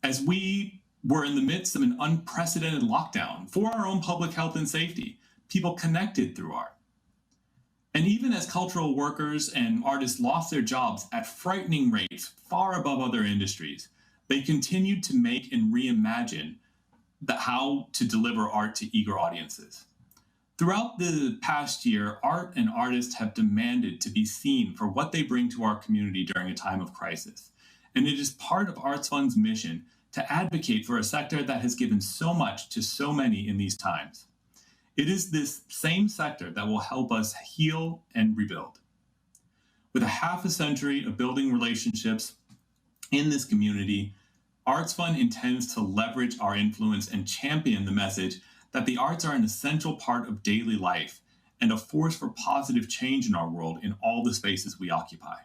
As we were in the midst of an unprecedented lockdown for our own public health and safety, people connected through art. And even as cultural workers and artists lost their jobs at frightening rates far above other industries, they continued to make and reimagine how to deliver art to eager audiences. Throughout the past year, art and artists have demanded to be seen for what they bring to our community during a time of crisis. And it is part of ArtsFund's mission to advocate for a sector that has given so much to so many in these times. It is this same sector that will help us heal and rebuild. With a half a century of building relationships in this community, ArtsFund intends to leverage our influence and champion the message that the arts are an essential part of daily life and a force for positive change in our world in all the spaces we occupy.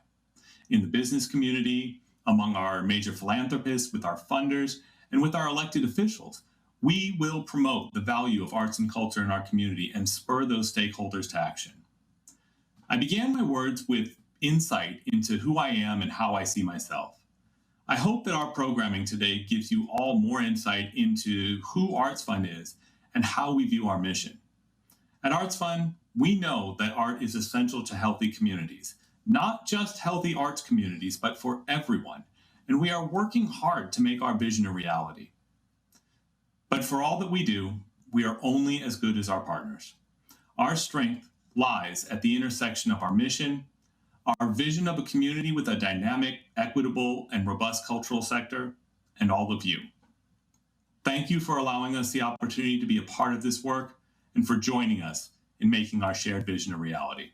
In the business community, among our major philanthropists, with our funders, and with our elected officials, we will promote the value of arts and culture in our community and spur those stakeholders to action. I began my words with insight into who I am and how I see myself. I hope that our programming today gives you all more insight into who ArtsFund is and how we view our mission. At ArtsFund, we know that art is essential to healthy communities, not just healthy arts communities, but for everyone. And we are working hard to make our vision a reality. But for all that we do, we are only as good as our partners. Our strength lies at the intersection of our mission, our vision of a community with a dynamic, equitable, and robust cultural sector, and all of you. Thank you for allowing us the opportunity to be a part of this work and for joining us in making our shared vision a reality.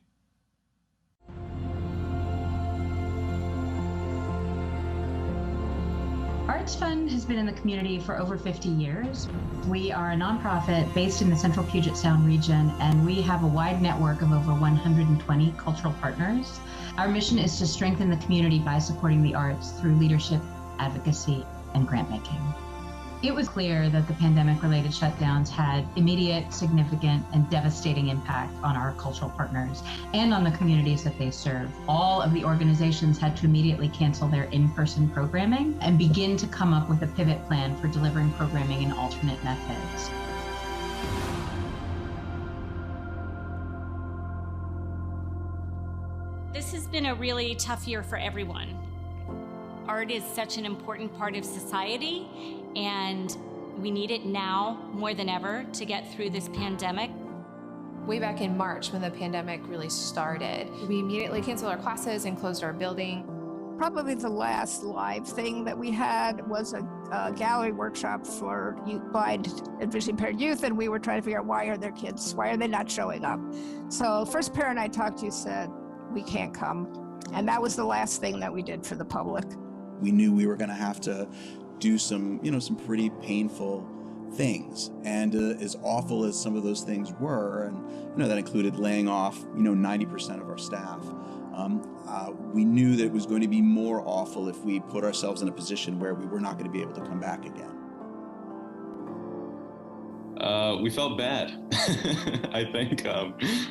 ArtsFund has been in the community for over 50 years. We are a nonprofit based in the Central Puget Sound region, and we have a wide network of over 120 cultural partners. Our mission is to strengthen the community by supporting the arts through leadership, advocacy, and grant making. It was clear that the pandemic-related shutdowns had immediate, significant, and devastating impact on our cultural partners and on the communities that they serve. All of the organizations had to immediately cancel their in-person programming and begin to come up with a pivot plan for delivering programming in alternate methods. This has been a really tough year for everyone. Art is such an important part of society, and we need it now more than ever to get through this pandemic. Way back in March, when the pandemic really started, we immediately canceled our classes and closed our building. Probably the last live thing that we had was a gallery workshop for blind and visually impaired youth, and we were trying to figure out why are they not showing up? So first parent I talked to said, we can't come. And that was the last thing that we did for the public. We knew we were going to have to do some pretty painful things. And as awful as some of those things were, and that included laying off 90% of our staff, we knew that it was going to be more awful if we put ourselves in a position where we were not going to be able to come back again. We felt bad. I think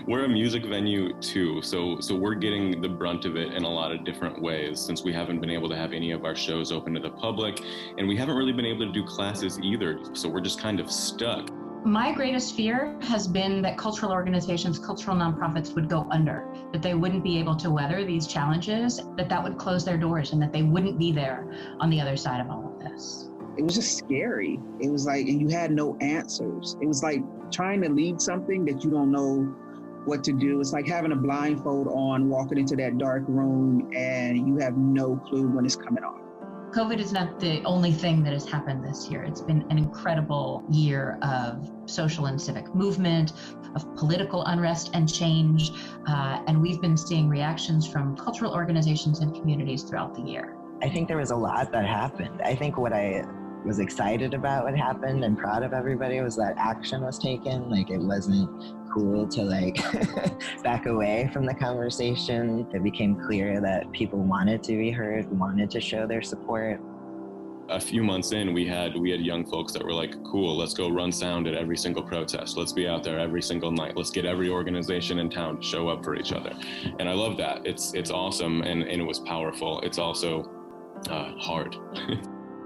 we're a music venue too, so we're getting the brunt of it in a lot of different ways, since we haven't been able to have any of our shows open to the public, and we haven't really been able to do classes either, so we're just kind of stuck. My greatest fear has been that cultural organizations, cultural nonprofits would go under, that they wouldn't be able to weather these challenges, that would close their doors and that they wouldn't be there on the other side of all of this. It was just scary. It was like, and you had no answers. It was like trying to lead something that you don't know what to do. It's like having a blindfold on, walking into that dark room, and you have no clue when it's coming on. COVID is not the only thing that has happened this year. It's been an incredible year of social and civic movement, of political unrest and change, and we've been seeing reactions from cultural organizations and communities throughout the year. I think there was a lot that happened. I think what I was excited about what happened and proud of everybody was that action was taken. Like, it wasn't cool to like back away from the conversation. It became clear that people wanted to be heard, wanted to show their support. A few months in, we had young folks that were like, cool, let's go run sound at every single protest. Let's be out there every single night. Let's get every organization in town to show up for each other. And I love that. It's awesome, and it was powerful. It's also hard.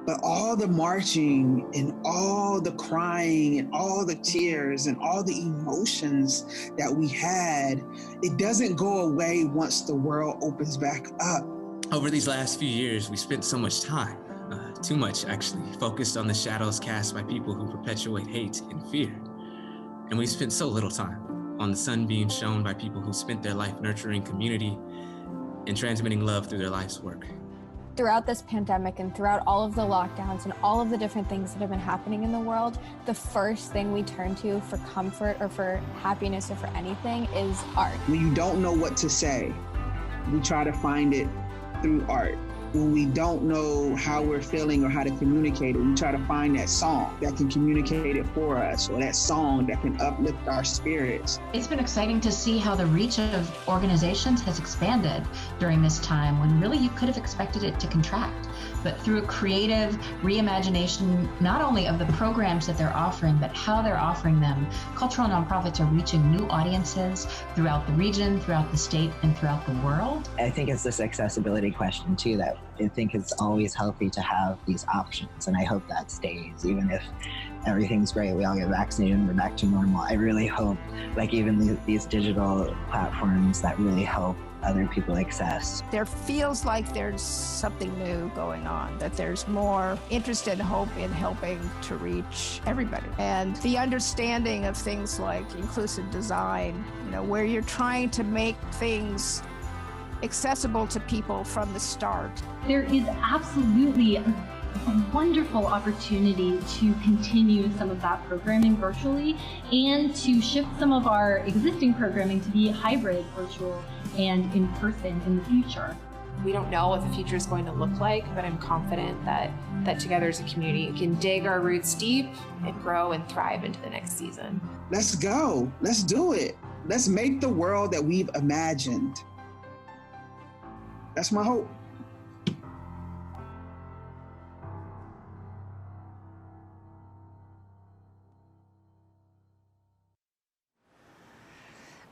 But all the marching and all the crying and all the tears and all the emotions that we had, it doesn't go away once the world opens back up. Over these last few years, we spent so much time, too much actually, focused on the shadows cast by people who perpetuate hate and fear. And we spent so little time on the sunbeams shown by people who spent their life nurturing community and transmitting love through their life's work. Throughout this pandemic and throughout all of the lockdowns and all of the different things that have been happening in the world, the first thing we turn to for comfort or for happiness or for anything is art. When you don't know what to say, we try to find it through art. When we don't know how we're feeling or how to communicate it, we try to find that song that can communicate it for us, or that song that can uplift our spirits. It's been exciting to see how the reach of organizations has expanded during this time when really you could have expected it to contract. But through a creative reimagination, not only of the programs that they're offering, but how they're offering them, cultural nonprofits are reaching new audiences throughout the region, throughout the state, and throughout the world. I think it's this accessibility question too, that I think it's always healthy to have these options, and I hope that stays. Even if everything's great, we all get vaccinated and we're back to normal, I really hope, like, even these digital platforms that really help other people access. There feels like there's something new going on, that there's more interest and hope in helping to reach everybody. And the understanding of things like inclusive design, where you're trying to make things accessible to people from the start. There is absolutely a wonderful opportunity to continue some of that programming virtually and to shift some of our existing programming to be hybrid, virtual, and in person in the future. We don't know what the future is going to look like, but I'm confident that together as a community we can dig our roots deep and grow and thrive into the next season. Let's go. Let's do it. Let's make the world that we've imagined. That's my hope.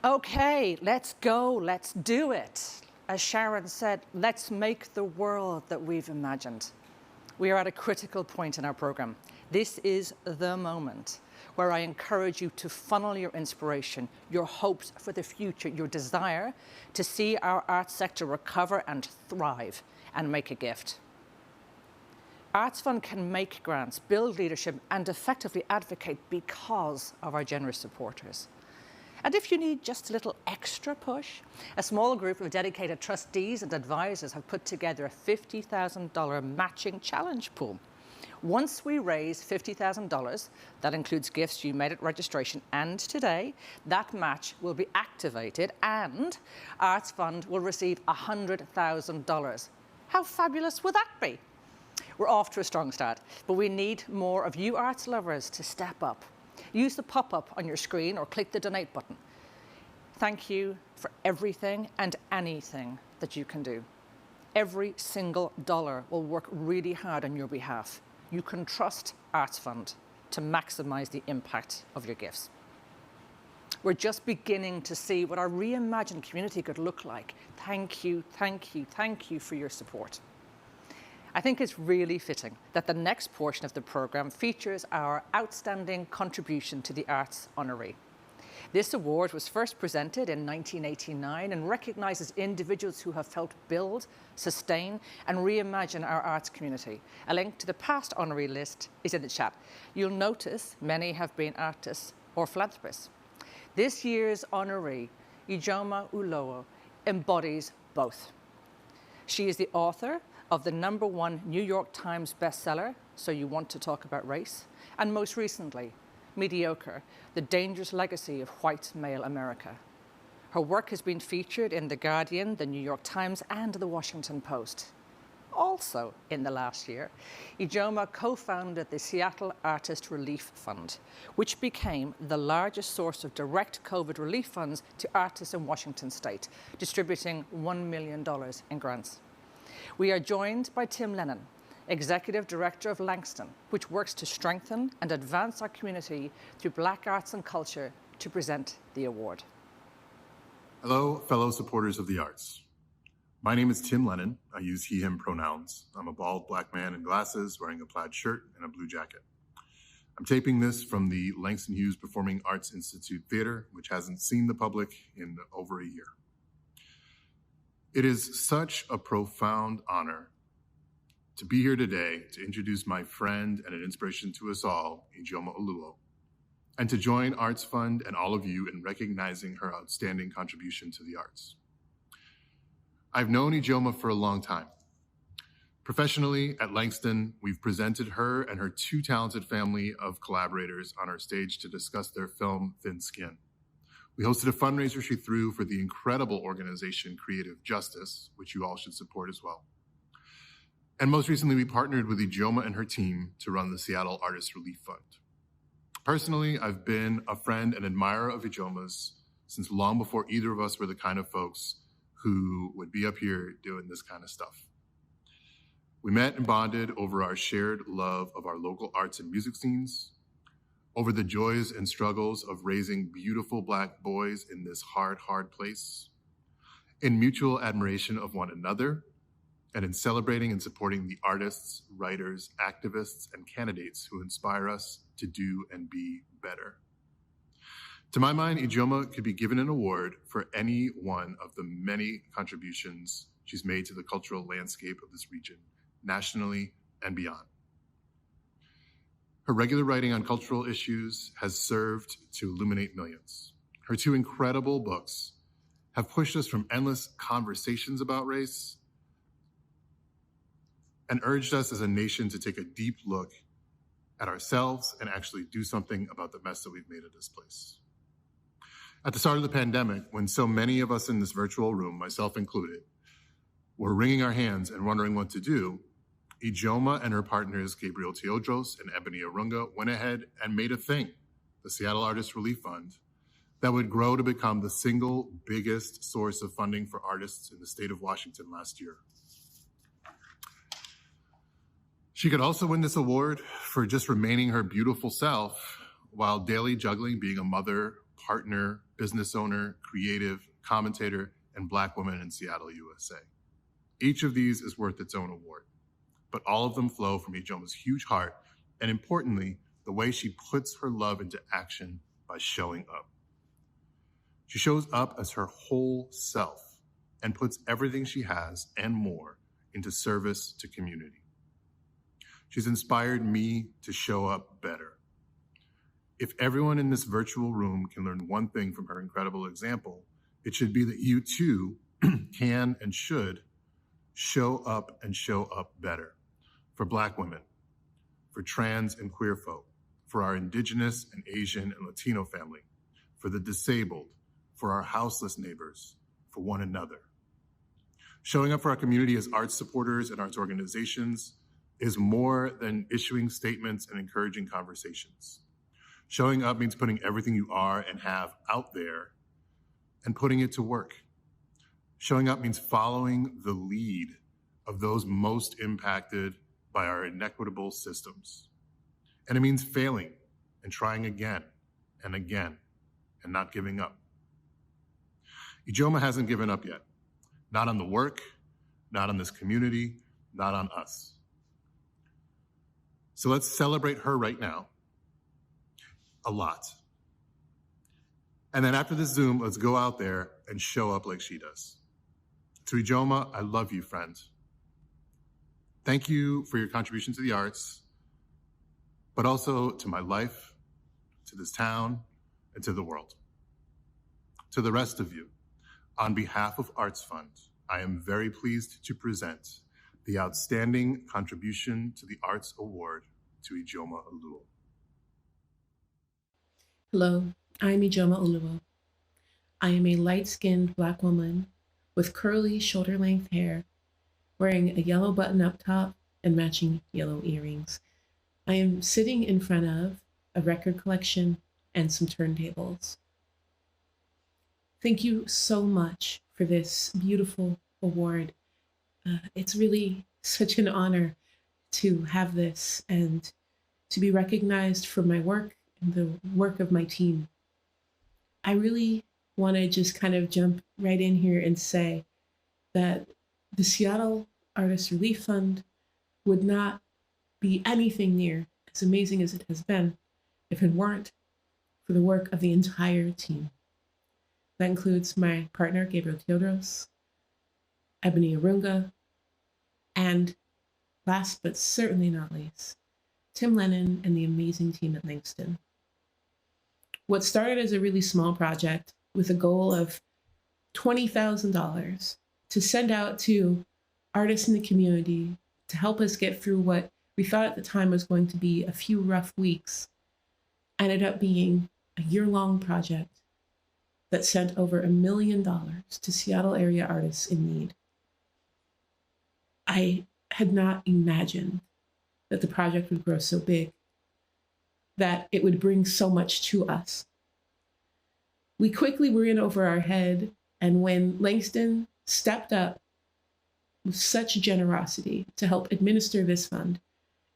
Okay, let's go, let's do it. As Sharon said, let's make the world that we've imagined. We are at a critical point in our program. This is the moment where I encourage you to funnel your inspiration, your hopes for the future, your desire to see our arts sector recover and thrive, and make a gift. ArtsFund can make grants, build leadership, and effectively advocate because of our generous supporters. And if you need just a little extra push, a small group of dedicated trustees and advisors have put together a $50,000 matching challenge pool. Once we raise $50,000, that includes gifts you made at registration and today, that match will be activated and ArtsFund will receive $100,000. How fabulous would that be? We're off to a strong start, but we need more of you arts lovers to step up. Use the pop-up on your screen or click the donate button. Thank you for everything and anything that you can do. Every single dollar will work really hard on your behalf. You can trust ArtsFund to maximize the impact of your gifts. We're just beginning to see what our reimagined community could look like. Thank you, thank you, thank you for your support. I think it's really fitting that the next portion of the programme features our Outstanding Contribution to the Arts honoree. This award was first presented in 1989 and recognises individuals who have helped build, sustain and reimagine our arts community. A link to the past honoree list is in the chat. You'll notice many have been artists or philanthropists. This year's honoree, Ijeoma Oluo, embodies both. She is the author of the #1 New York Times bestseller, So You Want to Talk About Race, and most recently, Mediocre, The Dangerous Legacy of White Male America. Her work has been featured in The Guardian, The New York Times, and The Washington Post. Also in the last year, Ijeoma co-founded the Seattle Artist Relief Fund, which became the largest source of direct COVID relief funds to artists in Washington state, distributing $1 million in grants. We are joined by Tim Lennon, Executive Director of Langston, which works to strengthen and advance our community through Black arts and culture, to present the award. Hello, fellow supporters of the arts. My name is Tim Lennon. I use he, him pronouns. I'm a bald Black man in glasses wearing a plaid shirt and a blue jacket. I'm taping this from the Langston Hughes Performing Arts Institute Theater, which hasn't seen the public in over a year. It is such a profound honor to be here today to introduce my friend and an inspiration to us all, Ijeoma Oluo, and to join ArtsFund and all of you in recognizing her outstanding contribution to the arts. I've known Ijeoma for a long time. Professionally, at Langston, we've presented her and her two talented family of collaborators on our stage to discuss their film, Thin Skin. We hosted a fundraiser she threw for the incredible organization Creative Justice, which you all should support as well. And most recently, we partnered with Ijeoma and her team to run the Seattle Artist Relief Fund. Personally, I've been a friend and admirer of Ijeoma's since long before either of us were the kind of folks who would be up here doing this kind of stuff. We met and bonded over our shared love of our local arts and music scenes, over the joys and struggles of raising beautiful Black boys in this hard, hard place, in mutual admiration of one another, and in celebrating and supporting the artists, writers, activists, and candidates who inspire us to do and be better. To my mind, Ijeoma could be given an award for any one of the many contributions she's made to the cultural landscape of this region, nationally and beyond. Her regular writing on cultural issues has served to illuminate millions. Her two incredible books have pushed us from endless conversations about race and urged us as a nation to take a deep look at ourselves and actually do something about the mess that we've made of this place. At the start of the pandemic, when so many of us in this virtual room, myself included, were wringing our hands and wondering what to do, Ijeoma and her partners, Gabriel Teodros and Ebony Arunga, went ahead and made a thing, the Seattle Artist Relief Fund, that would grow to become the single biggest source of funding for artists in the state of Washington last year. She could also win this award for just remaining her beautiful self while daily juggling being a mother, partner, business owner, creative, commentator, and Black woman in Seattle, USA. Each of these is worth its own award, but all of them flow from Ijeoma's huge heart, and importantly, the way she puts her love into action by showing up. She shows up as her whole self and puts everything she has and more into service to community. She's inspired me to show up better. If everyone in this virtual room can learn one thing from her incredible example, it should be that you too can and should show up and show up better for Black women, for trans and queer folk, for our Indigenous and Asian and Latino family, for the disabled, for our houseless neighbors, for one another. Showing up for our community as arts supporters and arts organizations is more than issuing statements and encouraging conversations. Showing up means putting everything you are and have out there and putting it to work. Showing up means following the lead of those most impacted by our inequitable systems. And it means failing and trying again and again and not giving up. Ijeoma hasn't given up yet. Not on the work, not on this community, not on us. So let's celebrate her right now. A lot. And then after this Zoom, let's go out there and show up like she does. To Ijeoma, I love you, friend. Thank you for your contribution to the arts, but also to my life, to this town, and to the world. To the rest of you, on behalf of ArtsFund, I am very pleased to present the Outstanding Contribution to the Arts Award to Ijeoma Oluo. Hello, I'm Ijeoma Oluo. I am a light-skinned Black woman with curly shoulder-length hair, wearing a yellow button-up top and matching yellow earrings. I am sitting in front of a record collection and some turntables. Thank you so much for this beautiful award. It's really such an honor to have this and to be recognized for my work and the work of my team. I really want to just kind of jump right in here and say that the Seattle Artist Relief Fund would not be anything near as amazing as it has been if it weren't for the work of the entire team. That includes my partner, Gabriel Teodros, Ebony Arunga, and last but certainly not least, Tim Lennon and the amazing team at Langston. What started as a really small project with a goal of $20,000 to send out to artists in the community to help us get through what we thought at the time was going to be a few rough weeks, ended up being a year-long project that sent over $1 million to Seattle area artists in need. I had not imagined that the project would grow so big, that it would bring so much to us. We quickly were in over our head, and when Langston stepped up with such generosity to help administer this fund,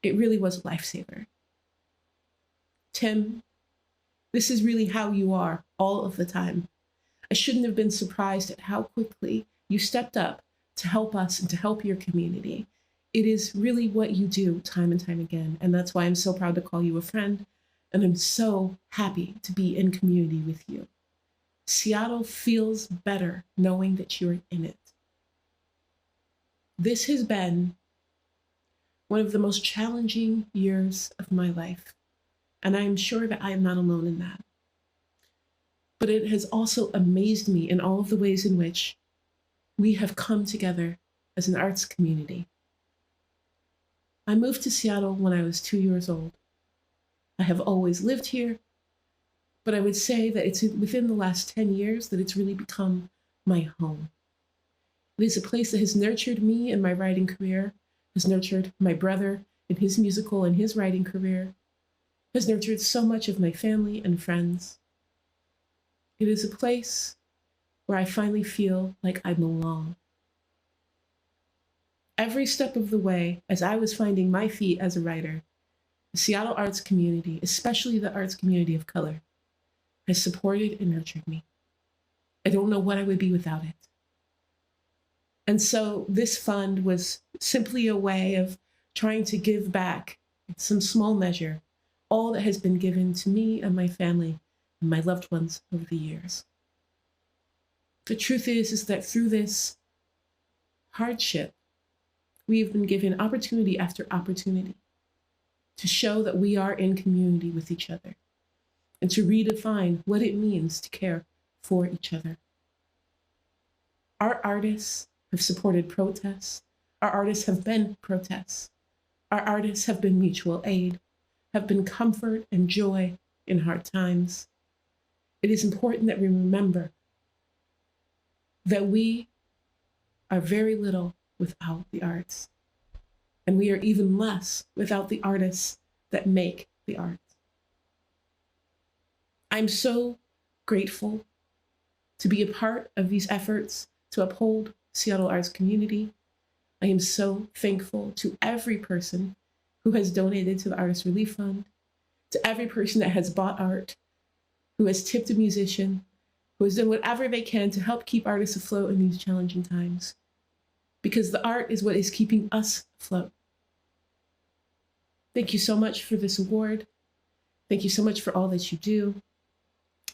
it really was a lifesaver. Tim, this is really how you are all of the time. I shouldn't have been surprised at how quickly you stepped up to help us and to help your community. It is really what you do time and time again, and that's why I'm so proud to call you a friend, and I'm so happy to be in community with you. Seattle feels better knowing that you're in it. This has been one of the most challenging years of my life, and I am sure that I am not alone in that. But it has also amazed me in all of the ways in which we have come together as an arts community. I moved to Seattle when I was 2 years old. I have always lived here, but I would say that it's within the last 10 years that it's really become my home. It is a place that has nurtured me in my writing career, has nurtured my brother in his musical and his writing career, has nurtured so much of my family and friends. It is a place where I finally feel like I belong. Every step of the way, as I was finding my feet as a writer, the Seattle arts community, especially the arts community of color, has supported and nurtured me. I don't know what I would be without it. And so this fund was simply a way of trying to give back in some small measure all that has been given to me and my family and my loved ones over the years. The truth is that through this hardship, we have been given opportunity after opportunity to show that we are in community with each other and to redefine what it means to care for each other. Our artists have supported protests. Our artists have been protests. Our artists have been mutual aid, have been comfort and joy in hard times. It is important that we remember that we are very little without the arts, and we are even less without the artists that make the arts. I'm so grateful to be a part of these efforts to uphold Seattle arts community. I am so thankful to every person who has donated to the Artist Relief Fund, to every person that has bought art, who has tipped a musician, who has done whatever they can to help keep artists afloat in these challenging times. Because the art is what is keeping us afloat. Thank you so much for this award. Thank you so much for all that you do.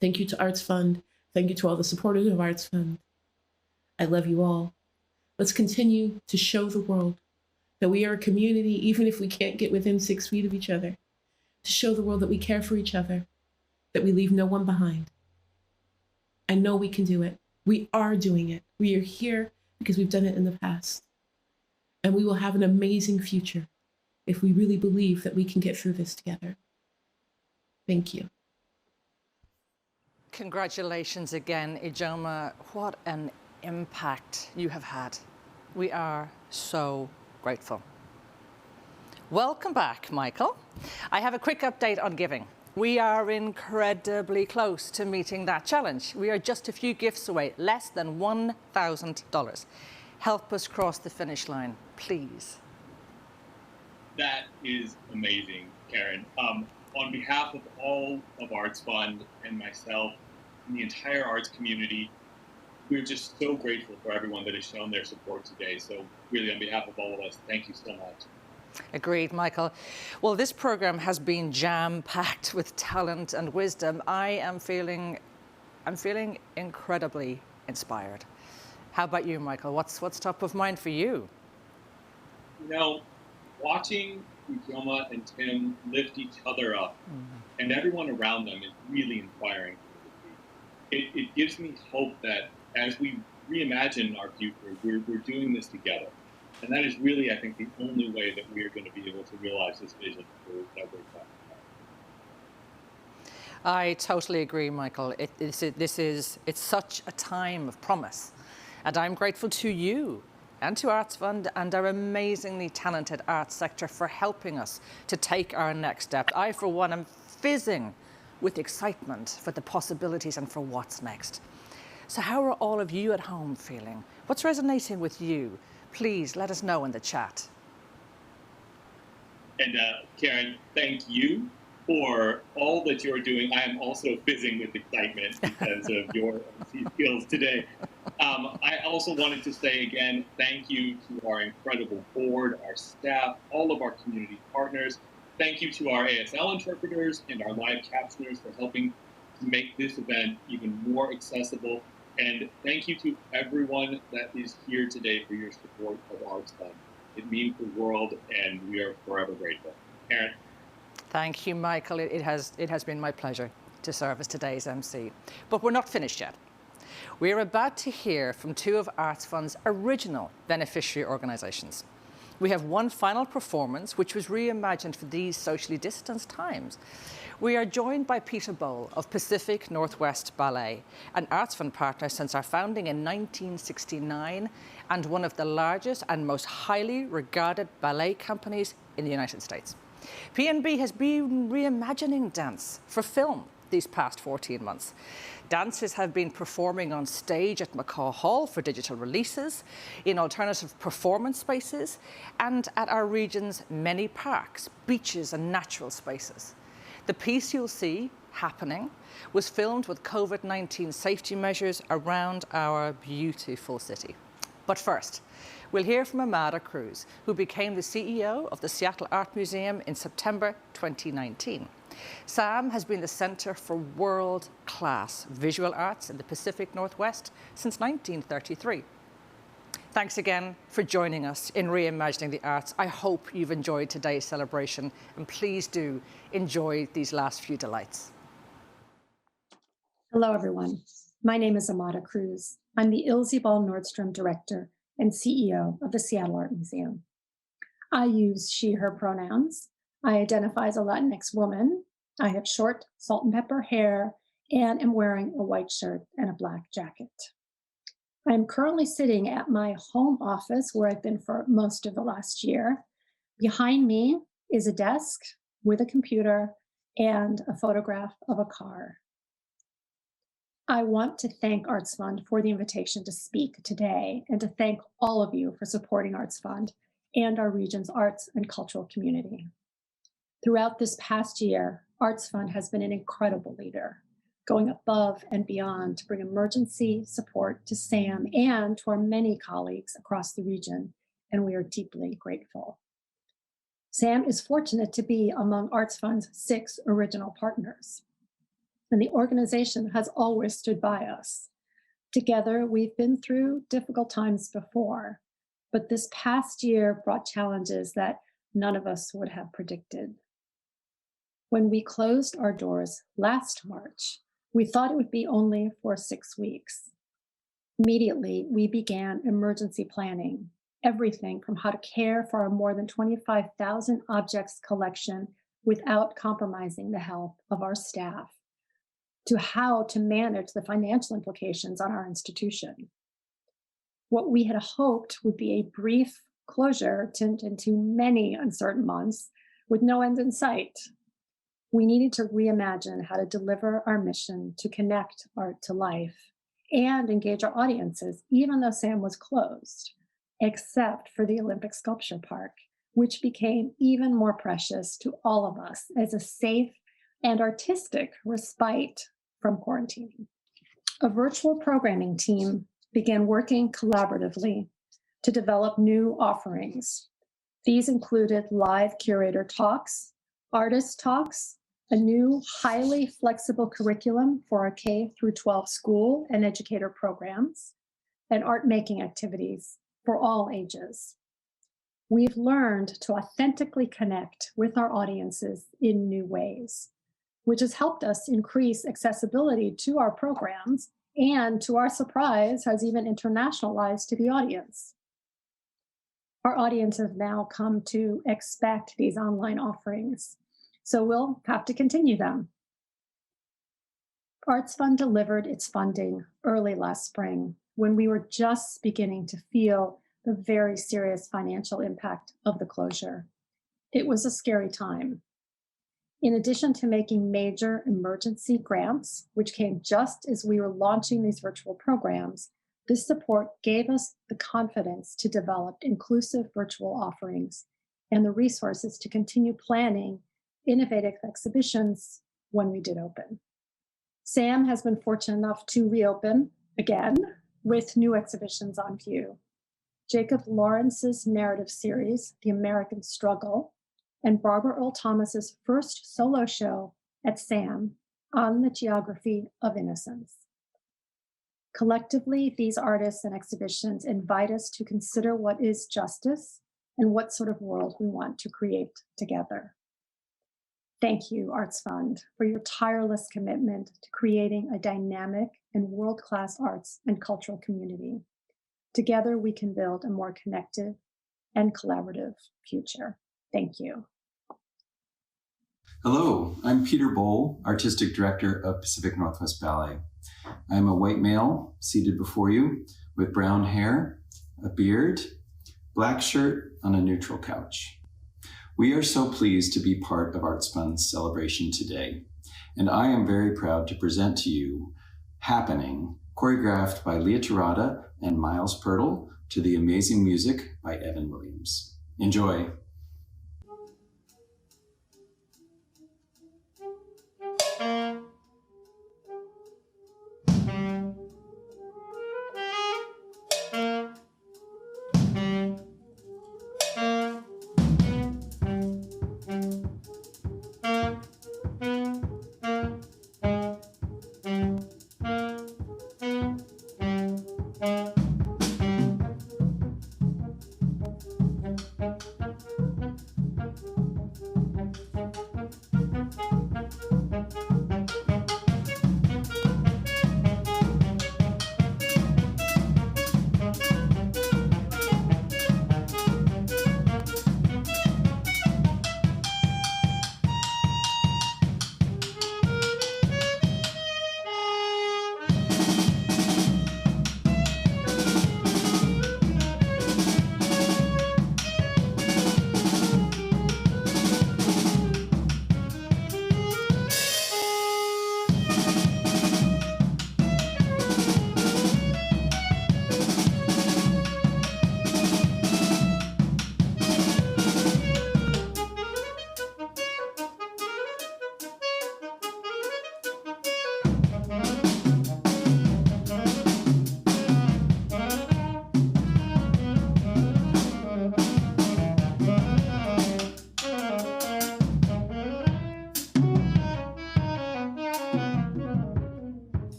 Thank you to ArtsFund. Thank you to all the supporters of ArtsFund. I love you all. Let's continue to show the world that we are a community, even if we can't get within 6 feet of each other, to show the world that we care for each other, that we leave no one behind. I know we can do it. We are doing it. We are here because we've done it in the past. And we will have an amazing future if we really believe that we can get through this together. Thank you. Congratulations again, Ijeoma. What an impact you have had. We are so grateful. Welcome back, Michael. I have a quick update on giving. We are incredibly close to meeting that challenge. We are just a few gifts away, less than $1,000. Help us cross the finish line, please. That is amazing, Karen. On behalf of all of ArtsFund and myself and the entire arts community, we're just so grateful for everyone that has shown their support today. So really, on behalf of all of us, thank you so much. Agreed, Michael. Well, this program has been jam-packed with talent and wisdom. I'm feeling incredibly inspired. How about you, Michael? What's top of mind for you? You know, watching Ijeoma and Tim lift each other up and everyone around them is really inspiring. It gives me hope that as we reimagine our future, we're doing this together. And that is really, I think, the only way that we are going to be able to realize this vision that we're talking about. I totally agree, Michael. It's such a time of promise. And I'm grateful to you and to ArtsFund and our amazingly talented arts sector for helping us to take our next step. I, for one, am fizzing with excitement for the possibilities and for what's next. So how are all of you at home feeling? What's resonating with you? Please let us know in the chat. And Karen, thank you for all that you're doing. I am also fizzing with excitement because of your MC skills today. I also wanted to say again, thank you to our incredible board, our staff, all of our community partners. Thank you to our ASL interpreters and our live captioners for helping to make this event even more accessible. And thank you to everyone that is here today for your support of ArtsFund. It means the world, and we are forever grateful. Karen. Thank you, Michael. It has been my pleasure to serve as today's MC. But we're not finished yet. We're about to hear from two of ArtsFund's original beneficiary organizations. We have one final performance, which was reimagined for these socially distanced times. We are joined by Peter Boal of Pacific Northwest Ballet, an ArtsFund partner since our founding in 1969 and one of the largest and most highly regarded ballet companies in the United States. PNB has been reimagining dance for film these past 14 months. Dancers have been performing on stage at McCaw Hall for digital releases, in alternative performance spaces, and at our region's many parks, beaches, and natural spaces. The piece you'll see happening was filmed with COVID-19 safety measures around our beautiful city. But first, we'll hear from Amada Cruz, who became the CEO of the Seattle Art Museum in September 2019. SAM has been the Center for World-Class Visual Arts in the Pacific Northwest since 1933. Thanks again for joining us in Reimagining the Arts. I hope you've enjoyed today's celebration, and please do enjoy these last few delights. Hello, everyone. My name is Amada Cruz. I'm the Ilse Ball Nordstrom Director and CEO of the Seattle Art Museum. I use she, her pronouns. I identify as a Latinx woman. I have short salt and pepper hair and am wearing a white shirt and a black jacket. I'm currently sitting at my home office where I've been for most of the last year. Behind me is a desk with a computer and a photograph of a car. I want to thank ArtsFund for the invitation to speak today and to thank all of you for supporting ArtsFund and our region's arts and cultural community. Throughout this past year, ArtsFund has been an incredible leader, going above and beyond to bring emergency support to SAM and to our many colleagues across the region, and we are deeply grateful. Sam is fortunate to be among ArtsFund's 6 original partners, and the organization has always stood by us. Together, we've been through difficult times before, but this past year brought challenges that none of us would have predicted. When we closed our doors last March, we thought it would be only for 6 weeks. Immediately, we began emergency planning, everything from how to care for our more than 25,000 objects collection without compromising the health of our staff, to how to manage the financial implications on our institution. What we had hoped would be a brief closure turned into many uncertain months with no end in sight. We needed to reimagine how to deliver our mission to connect art to life and engage our audiences, even though Sam was closed, except for the Olympic Sculpture Park, which became even more precious to all of us as a safe and artistic respite from quarantining. A virtual programming team began working collaboratively to develop new offerings. These included live curator talks, artist talks, a new highly flexible curriculum for our K-12 school and educator programs, and art making activities for all ages. We've learned to authentically connect with our audiences in new ways, which has helped us increase accessibility to our programs and, to our surprise, has even internationalized to the audience. Our audience has now come to expect these online offerings, so we'll have to continue them. ArtsFund delivered its funding early last spring when we were just beginning to feel the very serious financial impact of the closure. It was a scary time. In addition to making major emergency grants, which came just as we were launching these virtual programs, this support gave us the confidence to develop inclusive virtual offerings and the resources to continue planning innovative exhibitions when we did open. Sam has been fortunate enough to reopen again with new exhibitions on view. Jacob Lawrence's narrative series, The American Struggle, and Barbara Earl Thomas's first solo show at SAM on the geography of innocence. Collectively, these artists and exhibitions invite us to consider what is justice and what sort of world we want to create together. Thank you, ArtsFund, for your tireless commitment to creating a dynamic and world-class arts and cultural community. Together, we can build a more connected and collaborative future. Thank you. Hello, I'm Peter Boal, Artistic Director of Pacific Northwest Ballet. I am a white male seated before you with brown hair, a beard, black shirt on a neutral couch. We are so pleased to be part of ArtsFund's celebration today, and I am very proud to present to you Happening, choreographed by Leah Tirada and Miles Pirtle to the amazing music by Evan Williams. Enjoy.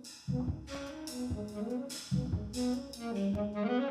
Thank you.